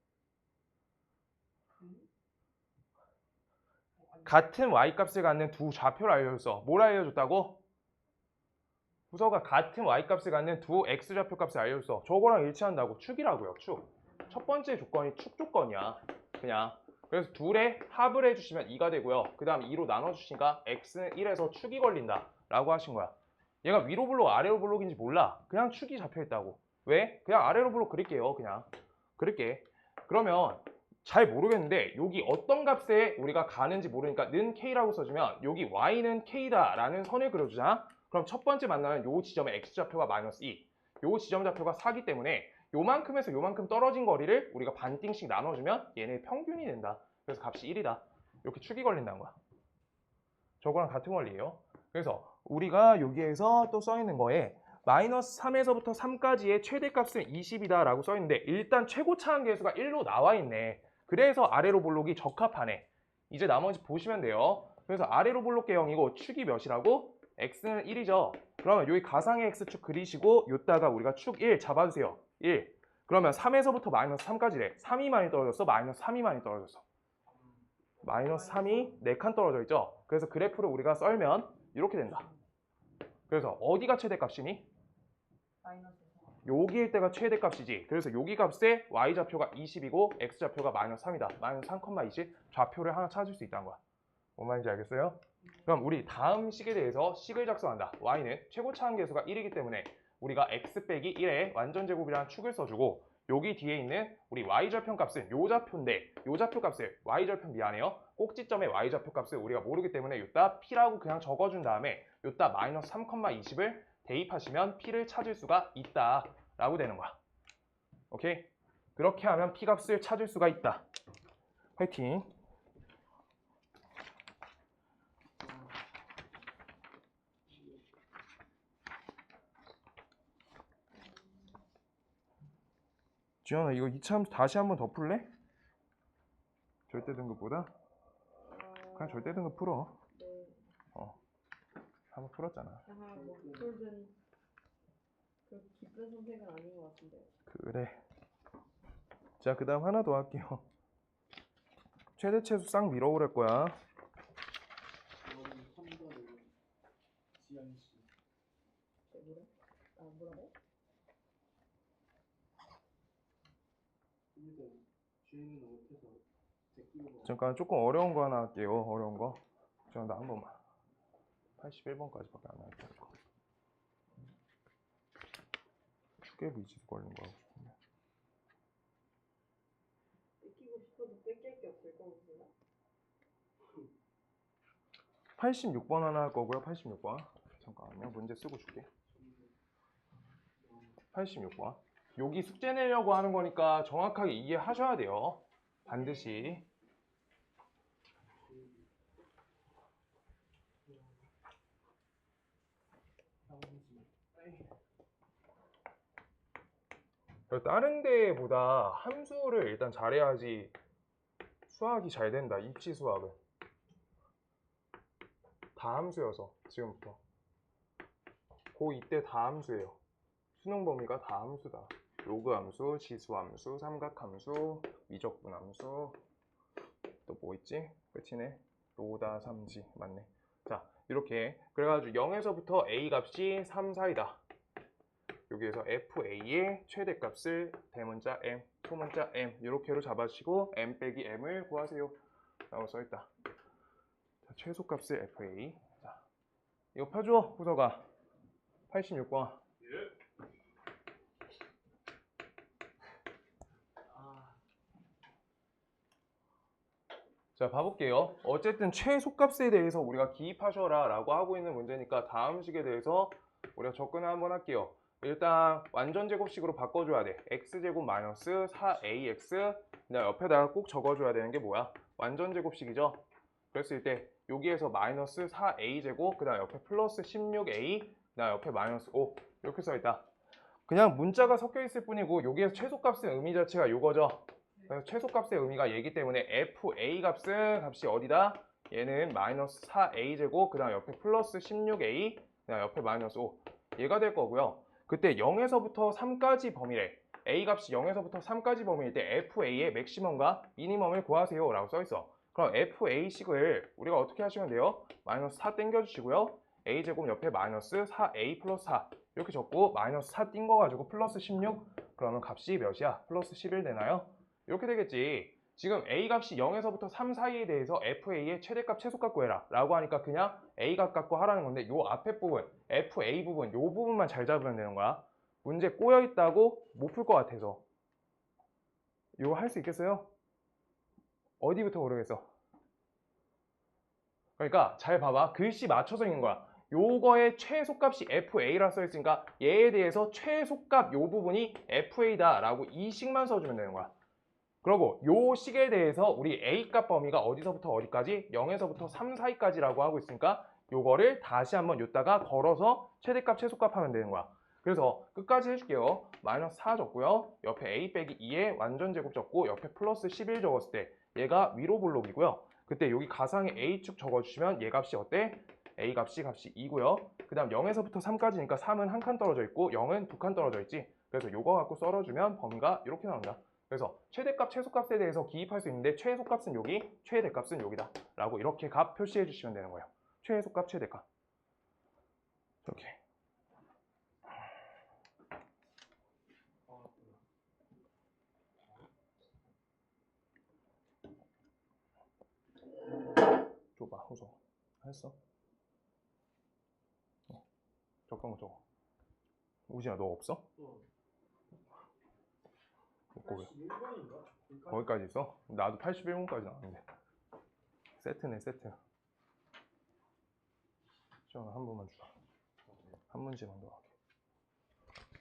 같은 y값을 갖는 두 좌표를 알려줬어. 뭘 알려줬다고? 후서가 같은 y값을 갖는 두 x좌표 값을 알려줬어. 저거랑 일치한다고. 축이라고요. 축. 첫 번째 조건이 축 조건이야. 그냥. 그래서 둘의 합을 해주시면 2가 되고요. 그 다음 2로 나눠주시니까 x는 1에서 축이 걸린다 라고 하신 거야. 얘가 위로 블록 아래로 블록인지 몰라. 그냥 축이 잡혀있다고. 왜? 그냥 아래로 블록 그릴게요. 그냥 그릴게. 그러면 잘 모르겠는데 여기 어떤 값에 우리가 가는지 모르니까 는 k라고 써주면 여기 y는 k다 라는 선을 그려주자. 그럼 첫 번째 만나는 요 지점의 x좌표가 마이너스 2, 요 지점 좌표가 4기 때문에 요만큼에서 요만큼 떨어진 거리를 우리가 반띵씩 나눠주면 얘네 평균이 된다. 그래서 값이 1이다. 이렇게 축이 걸린다는 거야. 저거랑 같은 원리예요. 그래서 우리가 여기에서 또 써있는 거에 마이너스 3에서부터 3까지의 최대값은 20이다 라고 써있는데 일단 최고 차항계수가 1로 나와 있네. 그래서 아래로 볼록이 적합하네. 이제 나머지 보시면 돼요. 그래서 아래로 볼록 개형이고 축이 몇이라고? x는 1이죠. 그러면 여기 가상의 x축 그리시고 요따가 우리가 축 1 잡아주세요. 1. 그러면 3에서부터 마이너스 3까지래. 3이 많이 떨어졌어? 마이너스 3이 많이 떨어졌어? 마이너스 3이 4칸 떨어져 있죠. 그래서 그래프를 우리가 썰면 이렇게 된다. 그래서 어디가 최대값이니? 여기일 때가 최대값이지. 그래서 여기 값에 y좌표가 20이고 x좌표가 마이너스 3이다. 마이너스 3,20 좌표를 하나 찾을 수 있다는 거야. 뭔 말인지 알겠어요? 그럼 우리 다음 식에 대해서 식을 작성한다. y는 최고 차항계수가 1이기 때문에 우리가 x 빼기 1의 완전제곱이라는 축을 써주고 여기 뒤에 있는 우리 y절편 값은 요 좌표인데 요 좌표 값을 y절편 미안해요. 꼭지점의 y좌표 값을 우리가 모르기 때문에 요따 p라고 그냥 적어준 다음에 요따 마이너스 3,20을 대입하시면 p를 찾을 수가 있다 라고 되는 거야. 오케이? 그렇게 하면 p 값을 찾을 수가 있다. 화이팅! 지연아 이거 이참 다시 한번 더 풀래? 절대 등급보다? 그냥 절대 등급 풀어. 네. 한번 풀었잖아. 뭐 풀든 그 기쁜 선택은 아닌 것 같은데. 그래. 자, 그 다음 하나 더 할게요. 최대체수 싹 밀어오랄 거야. 뭐래? 뭐라고? 잠깐 조금 어려운 거 하나 할게요. 어려운 거. 자, 나 한 번만. 81번까지밖에 안 할게요. 축에 위치도 걸린 거. 뺏기고 싶어도 뺏길 게 없을 거고 그냥. 86번 하나 할 거고요. 86번. 잠깐만요. 문제 쓰고 줄게. 86번. 여기 숙제 내려고 하는 거니까 정확하게 이해하셔야 돼요. 반드시. 다른 데보다 함수를 일단 잘해야지 수학이 잘 된다. 입시 수학은. 다 함수여서 지금부터. 고2 때 다 함수예요. 수능 범위가 다 함수다. 로그 함수, 지수 함수, 삼각 함수, 미적분 함수. 또 뭐 있지? 끝이네. 로다 삼지 맞네. 자, 이렇게 그래가지고 0에서부터 a 값이 3, 4이다. 여기에서 FA의 최대값을 대문자 M, 소문자 M 이렇게로 잡아주시고 M 빼기 M을 구하세요 라고 써있다. 자, 최소값을 FA. 자, 이거 펴줘 후서가. 86번. 자, 봐볼게요. 어쨌든 최소값에 대해서 우리가 기입하셔라 라고 하고 있는 문제니까 다음 식에 대해서 우리가 접근을 한번 할게요. 일단 완전제곱식으로 바꿔줘야 돼. x제곱 마이너스 4ax. 그다음 옆에다가 꼭 적어줘야 되는 게 뭐야? 완전제곱식이죠. 그랬을 때 여기에서 마이너스 4a제곱, 그 다음 옆에 플러스 16a, 그 다음 옆에 마이너스 5 이렇게 써있다. 그냥 문자가 섞여 있을 뿐이고 여기에서 최소값의 의미 자체가 요거죠. 그래서 최소값의 의미가 얘기 때문에 fa 값이 어디다? 얘는 마이너스 4a제곱, 그 다음 옆에 플러스 16a, 그 다음 옆에 마이너스 5 얘가 될 거고요. 그때 0에서부터 3까지 범위래. A 값이 0에서부터 3까지 범위일 때 FA의 맥시멈과 미니멈을 구하세요 라고 써있어. 그럼 FA식을 우리가 어떻게 하시면 돼요? 마이너스 4 땡겨주시고요. A제곱 옆에 마이너스 4A 플러스 4 이렇게 적고 마이너스 4 띵 거 가지고 플러스 16 그러면 값이 몇이야? 플러스 11 되나요? 이렇게 되겠지. 지금 A 값이 0에서부터 3 사이에 대해서 FA의 최대값 최소값 구해라 라고 하니까 그냥 A 값 갖고 하라는 건데 요 앞에 부분 FA 부분 요 부분만 잘 잡으면 되는 거야. 문제 꼬여 있다고 못 풀 것 같아서 이거 할 수 있겠어요? 어디부터 모르겠어. 그러니까 잘 봐봐. 글씨 맞춰서 있는 거야. 요거의 최소값이 FA라 써있으니까 얘에 대해서 최소값 요 부분이 FA다 라고 이 식만 써주면 되는 거야. 그리고 요 식에 대해서 우리 A값 범위가 어디서부터 어디까지? 0에서부터 3 사이까지라고 하고 있으니까 요거를 다시 한번 요다가 걸어서 최대값 최소값 하면 되는 거야. 그래서 끝까지 해줄게요. 마이너스 4 적고요. 옆에 A 빼기 2의 완전 제곱 적고 옆에 플러스 11 적었을 때 얘가 위로 볼록이고요. 그때 여기 가상의 A축 적어주시면 얘 값이 어때? A 값이 2고요. 그 다음 0에서부터 3까지니까 3은 한 칸 떨어져 있고 0은 두 칸 떨어져 있지. 그래서 요거 갖고 썰어주면 범위가 이렇게 나온다. 그래서 최대값, 최소값에 대해서 기입할 수 있는데 최소값은 여기, 최대값은 여기다 라고 이렇게 값 표시해 주시면 되는 거예요. 최소값, 최대값 이렇게. 줘봐, 호소. 했어? 적던 거 적어. 우진아, 너 없어? 거기. 81번인가? 거기까지 있어? 나도 81분까지 나왔는데. 세트네, 세트. 시원아, 한 번만 주라. 한 문제만 더 하게.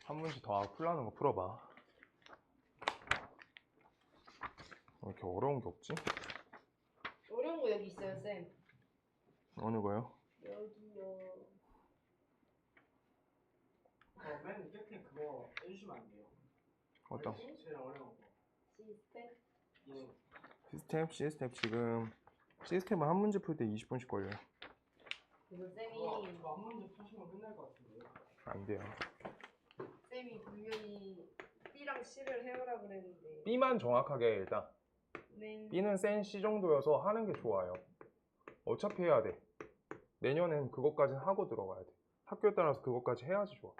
한 문제 더 하고 풀라는 거 풀어봐. 왜 이렇게 어려운 게 없지? 어려운 거 여기 있어요, 쌤. 어느 거요? 여기요. 맨 끝에 그거 해주시면 안 돼요? 어떤? 제일 어려운 거. 시스템? 예. 시스템 지금 시스템은 한 문제 풀 때 20분씩 걸려요. 그래서 쌤이 그거 한 문제 푸시면 끝날 것 같은데요? 안 돼요. 쌤이 분명히 B랑 C를 해오라 그랬는데. B만 정확하게 일단. 네. B는 센 C 정도여서 하는 게 좋아요. 어차피 해야 돼. 내년엔 그것까지는 하고 들어가야 돼. 학교에 따라서 그것까지 해야지 좋아.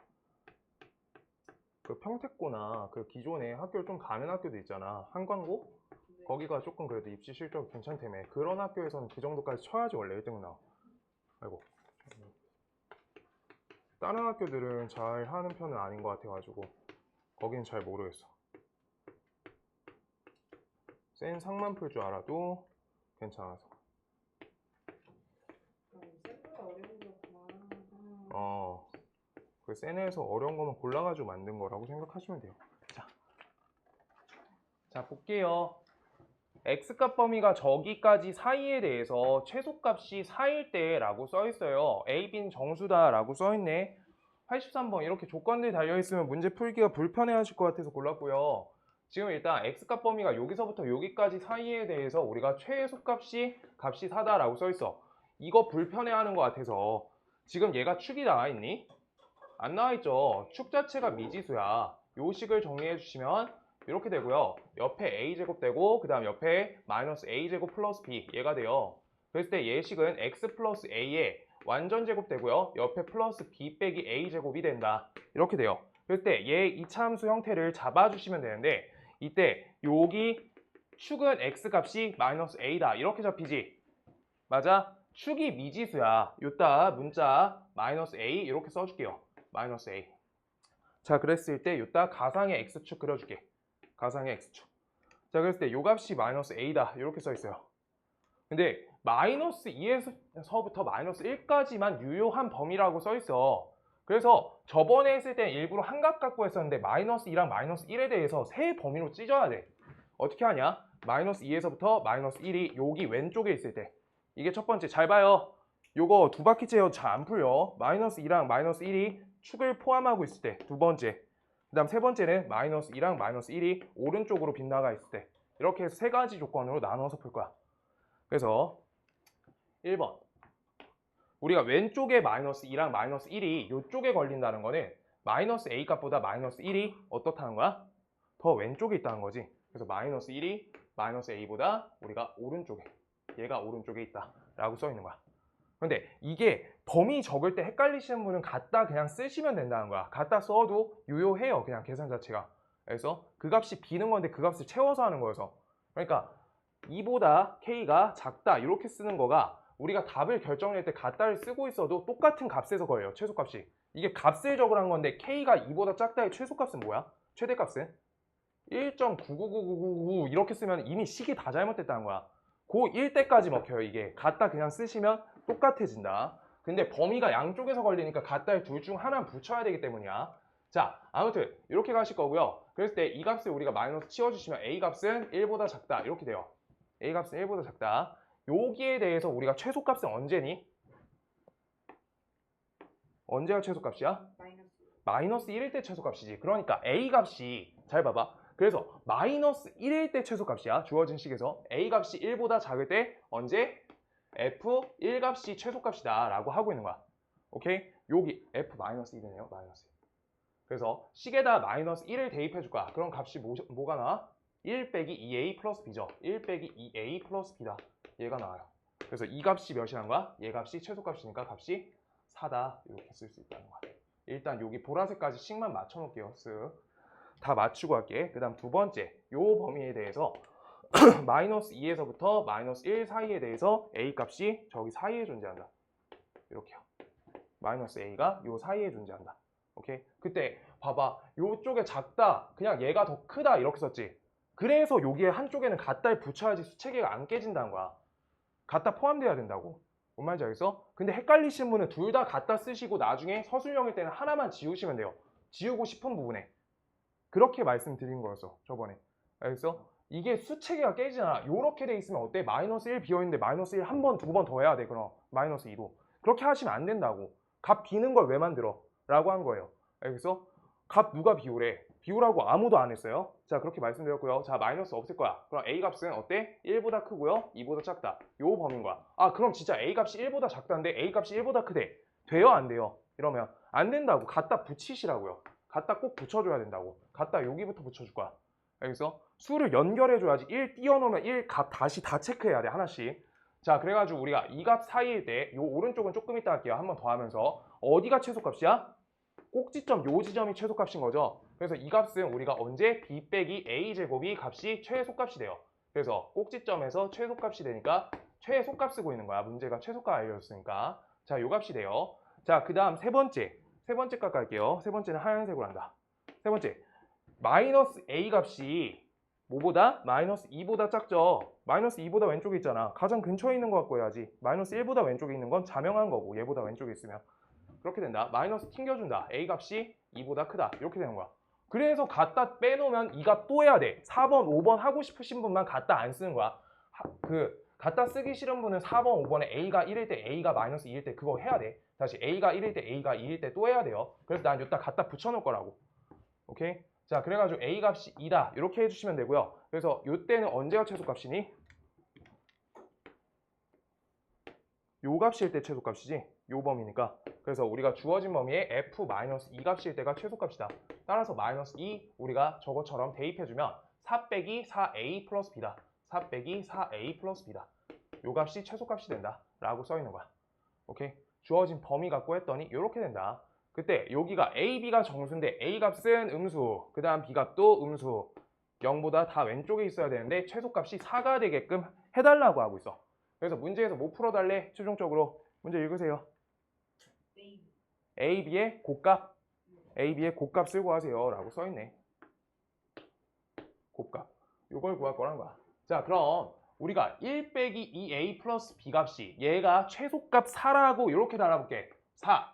그 평택고나 그 기존에 학교를 좀 가는 학교도 있잖아. 한광고? 네. 거기가 조금 그래도 입시 실적이 괜찮다며. 그런 학교에서는 그 정도까지 쳐야지 원래 1등 나와. 아이고. 다른 학교들은 잘 하는 편은 아닌 것 같아가지고 거기는 잘 모르겠어. 센 상만 풀 줄 알아도 괜찮아서. 쌤보다 어려운 거구나. 그 센에서 어려운 것만 골라가지고 만든 거라고 생각하시면 돼요. 자 볼게요. X값 범위가 저기까지 사이에 대해서 최소값이 4일 때라고 써있어요. A, B는 정수다 라고 써있네. 83번 이렇게 조건들이 달려있으면 문제 풀기가 불편해 하실 것 같아서 골랐고요. 지금 일단 X값 범위가 여기서부터 여기까지 사이에 대해서 우리가 최소값이 4다 라고 써있어. 이거 불편해 하는 것 같아서 지금 얘가 축이 나와 있니? 안 나와 있죠. 축 자체가 미지수야. 요 식을 정리해 주시면 이렇게 되고요. 옆에 a제곱 되고 그 다음 옆에 마이너스 a제곱 플러스 b 얘가 돼요. 그랬을 때 얘 식은 x 플러스 a의 완전 제곱 되고요. 옆에 플러스 b 빼기 a제곱이 된다. 이렇게 돼요. 그럴 때 얘 이차함수 형태를 잡아주시면 되는데 이때 여기 축은 x 값이 마이너스 a다. 이렇게 잡히지? 맞아? 축이 미지수야. 요따 문자 마이너스 a 이렇게 써줄게요. 마이너스 a. 자 그랬을 때 요따 가상의 x축 그려줄게. 가상의 x축. 자 그랬을 때 요 값이 마이너스 a다 이렇게 써 있어요. 근데 마이너스 2에서부터 마이너스 1까지만 유효한 범위라고 써 있어. 그래서 저번에 했을 때 일부러 한값 갖고 했었는데 마이너스 2랑 마이너스 1에 대해서 세 범위로 찢어야 돼. 어떻게 하냐? 마이너스 2에서부터 마이너스 1이 여기 왼쪽에 있을 때 이게 첫 번째. 잘 봐요. 요거 두 바퀴째여 잘 안 풀려. 마이너스 2랑 마이너스 1이 축을 포함하고 있을 때 두 번째. 그 다음 세 번째는 마이너스 2랑 마이너스 1이 오른쪽으로 빗나가 있을 때. 이렇게 해서 세 가지 조건으로 나눠서 풀 거야. 그래서 1번 우리가 왼쪽에 마이너스 2랑 마이너스 1이 이쪽에 걸린다는 거는 마이너스 A 값보다 마이너스 1이 어떻다는 거야? 더 왼쪽에 있다는 거지. 그래서 마이너스 1이 마이너스 A보다 우리가 오른쪽에, 얘가 오른쪽에 있다 라고 써 있는 거야. 근데 이게 범위 적을 때 헷갈리시는 분은 갖다 그냥 쓰시면 된다는 거야. 갖다 써도 유효해요, 그냥 계산 자체가. 그래서 그 값이 B는 건데 그 값을 채워서 하는 거여서. 그러니까 2보다 K가 작다 이렇게 쓰는 거가 우리가 답을 결정낼 때 갖다를 쓰고 있어도 똑같은 값에서 걸려요, 최소값이. 이게 값을 적으란 건데 K가 2보다 작다의 최소값은 뭐야? 최대값은? 1.99999 이렇게 쓰면 이미 식이 다 잘못됐다는 거야. 고 1대까지 먹혀요, 이게. 갖다 그냥 쓰시면 똑같아진다. 근데 범위가 양쪽에서 걸리니까 갖다를 둘 중 하나 붙여야 되기 때문이야. 자, 아무튼 이렇게 가실 거고요. 그랬을 때 이 값을 우리가 마이너스 치워주시면 A 값은 1보다 작다 이렇게 돼요. A 값은 1보다 작다. 여기에 대해서 우리가 최소값은 언제니? 언제가 최소값이야? 마이너스 1일 때 최소값이지. 그러니까 A 값이, 잘 봐봐. 그래서 마이너스 1일 때 최소값이야. 주어진 식에서 A 값이 1보다 작을 때 언제? F1 값이 최소값이다 라고 하고 있는 거야. 오케이? 여기 F-1이네요. 마이너스 1. 그래서 식에다 마이너스 1을 대입해 줄 거야. 그럼 값이 뭐가 나와? 1 빼기 2A 플러스 B죠. 1 빼기 2A 플러스 B다. 얘가 나와요. 그래서 이 값이 몇이라는 거야? 얘 값이 최소값이니까 값이 4다. 이렇게 쓸 수 있다는 거야. 일단 여기 보라색까지 식만 맞춰 놓을게요. 다 맞추고 할게. 그 다음 두 번째, 요 범위에 대해서 마이너스 2에서부터 마이너스 1 사이에 대해서 A 값이 저기 사이에 존재한다. 이렇게요. 마이너스 A가 요 사이에 존재한다. 오케이? 그때 봐봐. 요쪽에 작다. 그냥 얘가 더 크다. 이렇게 썼지. 그래서 여기에 한쪽에는 갖다를 붙여야지 수체계가 안 깨진다는 거야. 갖다 포함돼야 된다고. 뭔 말인지 알겠어? 근데 헷갈리시는 분은 둘 다 갖다 쓰시고 나중에 서술형일 때는 하나만 지우시면 돼요. 지우고 싶은 부분에. 그렇게 말씀드린 거였어, 저번에. 알겠어? 이게 수체계가 깨지잖아. 요렇게 돼 있으면 어때? 마이너스 1 비어있는데 마이너스 1 한 번, 두 번 더 해야 돼. 그럼 마이너스 2도. 그렇게 하시면 안 된다고. 값 비는 걸 왜 만들어? 라고 한 거예요. 알겠어? 값 누가 비우래? 비우라고 아무도 안 했어요. 자, 그렇게 말씀드렸고요. 자, 마이너스 없을 거야. 그럼 A 값은 어때? 1보다 크고요. 2보다 작다. 요 범위인 거야. 아, 그럼 진짜 A 값이 1보다 작다는데 A 값이 1보다 크대. 돼요? 안 돼요? 이러면 안 된다고. 갖다 붙이시라고요. 갖다 꼭 붙여줘야 된다고. 갖다 여기부터 붙여줄 거야. 알겠어? 수를 연결해줘야지. 1 띄워놓으면 1 값 다시 다 체크해야 돼. 하나씩. 자, 그래가지고 우리가 이 값 사이일 때 요 오른쪽은 조금 이따 할게요. 한 번 더 하면서. 어디가 최소값이야? 꼭지점 요 지점이 최소값인 거죠. 그래서 이 값은 우리가 언제? B 빼기 A 제곱이 값이 최소값이 돼요. 그래서 꼭지점에서 최소값이 되니까 최소값 쓰고 있는 거야. 문제가 최소값 알려줬으니까. 자, 요 값이 돼요. 자, 그 다음 세 번째 값 갈게요. 세 번째는 하얀색으로 한다. 세 번째, 마이너스 A 값이 뭐보다? 마이너스 2보다 작죠. 마이너스 2보다 왼쪽에 있잖아. 가장 근처에 있는 거 갖고 해야지. 마이너스 1보다 왼쪽에 있는 건 자명한 거고 얘보다 왼쪽에 있으면 그렇게 된다. 마이너스 튕겨준다. A 값이 2보다 크다. 이렇게 되는 거야. 그래서 갖다 빼놓으면 이 값 또 해야 돼. 4번, 5번 하고 싶으신 분만 갖다 안 쓰는 거야. 갖다 쓰기 싫은 분은 4번, 5번에 A가 1일 때, A가 마이너스 2일 때 그거 해야 돼. 다시 A가 1일 때, A가 2일 때 또 해야 돼요. 그래서 난 여기다 갖다 붙여놓을 거라고. 오케이? 자, 그래가지고 A 값이 2다. 이렇게 해주시면 되고요. 그래서 이때는 언제가 최소값이니? 요 값일 때 최소값이지. 요 범위니까. 그래서 우리가 주어진 범위에 F-2 값일 때가 최소값이다. 따라서 마이너스 2 우리가 저것처럼 대입해주면 4 빼기 4A 플러스 B다. 4 빼기 4A 플러스 B다. 요 값이 최소값이 된다. 라고 써있는 거야. 오케이? 주어진 범위 갖고 했더니 이렇게 된다. 그때 여기가 A, B가 정수인데 A 값은 음수, 그 다음 B 값도 음수. 0보다 다 왼쪽에 있어야 되는데 최소값이 4가 되게끔 해달라고 하고 있어. 그래서 문제에서 뭐 풀어달래? 최종적으로 문제 읽으세요. A, B의 곱값. A, B의 곱값 쓰고 하세요. 라고 써있네. 곱값. 요걸 구할 거란 거야. 자, 그럼 우리가 1 빼기 2A 플러스 B 값이 얘가 최소값 4라고 이렇게 달아볼게. 4.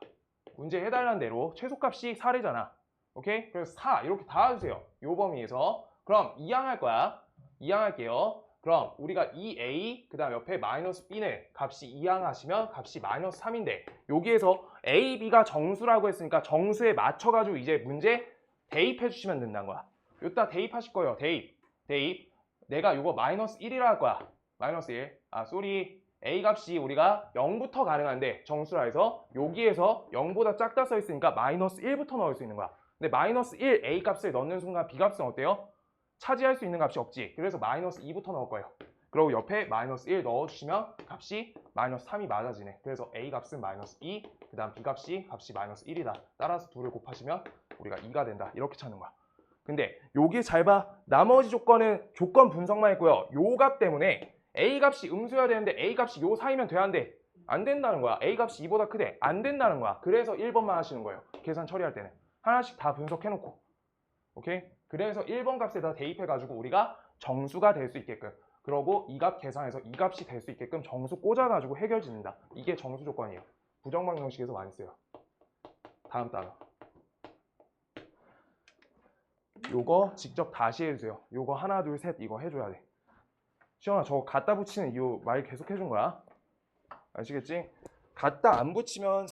문제 해달라는 대로 최소값이 4래잖아. 오케이? 그래서 4 이렇게 달아주세요. 요 범위에서. 그럼 이항할 거야. 이항할게요. 그럼 우리가 2A 그 다음 옆에 마이너스 B는 값이 이항하시면 값이 마이너스 3인데 여기에서 A, B가 정수라고 했으니까 정수에 맞춰가지고 이제 문제 대입해 주시면 된다는 거야. 여기다 대입하실 거예요. 대입. 내가 이거 마이너스 1이라 할 거야. 마이너스 1. 아, 쏘리. A 값이 우리가 0부터 가능한데 정수라 해서 여기에서 0보다 작다 써 있으니까 마이너스 1부터 넣을 수 있는 거야. 근데 마이너스 1 A 값을 넣는 순간 B 값은 어때요? 차지할 수 있는 값이 없지. 그래서 마이너스 2부터 넣을 거예요. 그리고 옆에 마이너스 1 넣어주시면 값이 마이너스 3이 맞아지네. 그래서 A 값은 마이너스 2, 그 다음 B 값이 마이너스 1이다. 따라서 2를 곱하시면 우리가 2가 된다. 이렇게 찾는 거야. 근데 여기 잘 봐. 나머지 조건은 조건 분석만 했고요. 요 값 때문에 A 값이 음수여야 되는데 A 값이 요 사이면 돼야 안 돼? 안 된다는 거야. A 값이 2보다 크대. 안 된다는 거야. 그래서 1번만 하시는 거예요. 계산 처리할 때는. 하나씩 다 분석해놓고. 오케이? 그래서 1번 값에다 대입해가지고 우리가 정수가 될 수 있게끔. 그러고 이 값 계산해서 이 값이 될 수 있게끔 정수 꽂아가지고 해결 짓는다. 이게 정수 조건이에요. 부정방정식에서 많이 써요. 다음 단어. 요거 직접 다시 해주세요. 요거 하나 둘 셋 이거 해줘야 돼. 시원아 저거 갖다 붙이는 이유 말 계속 해준 거야. 아시겠지? 갖다 안 붙이면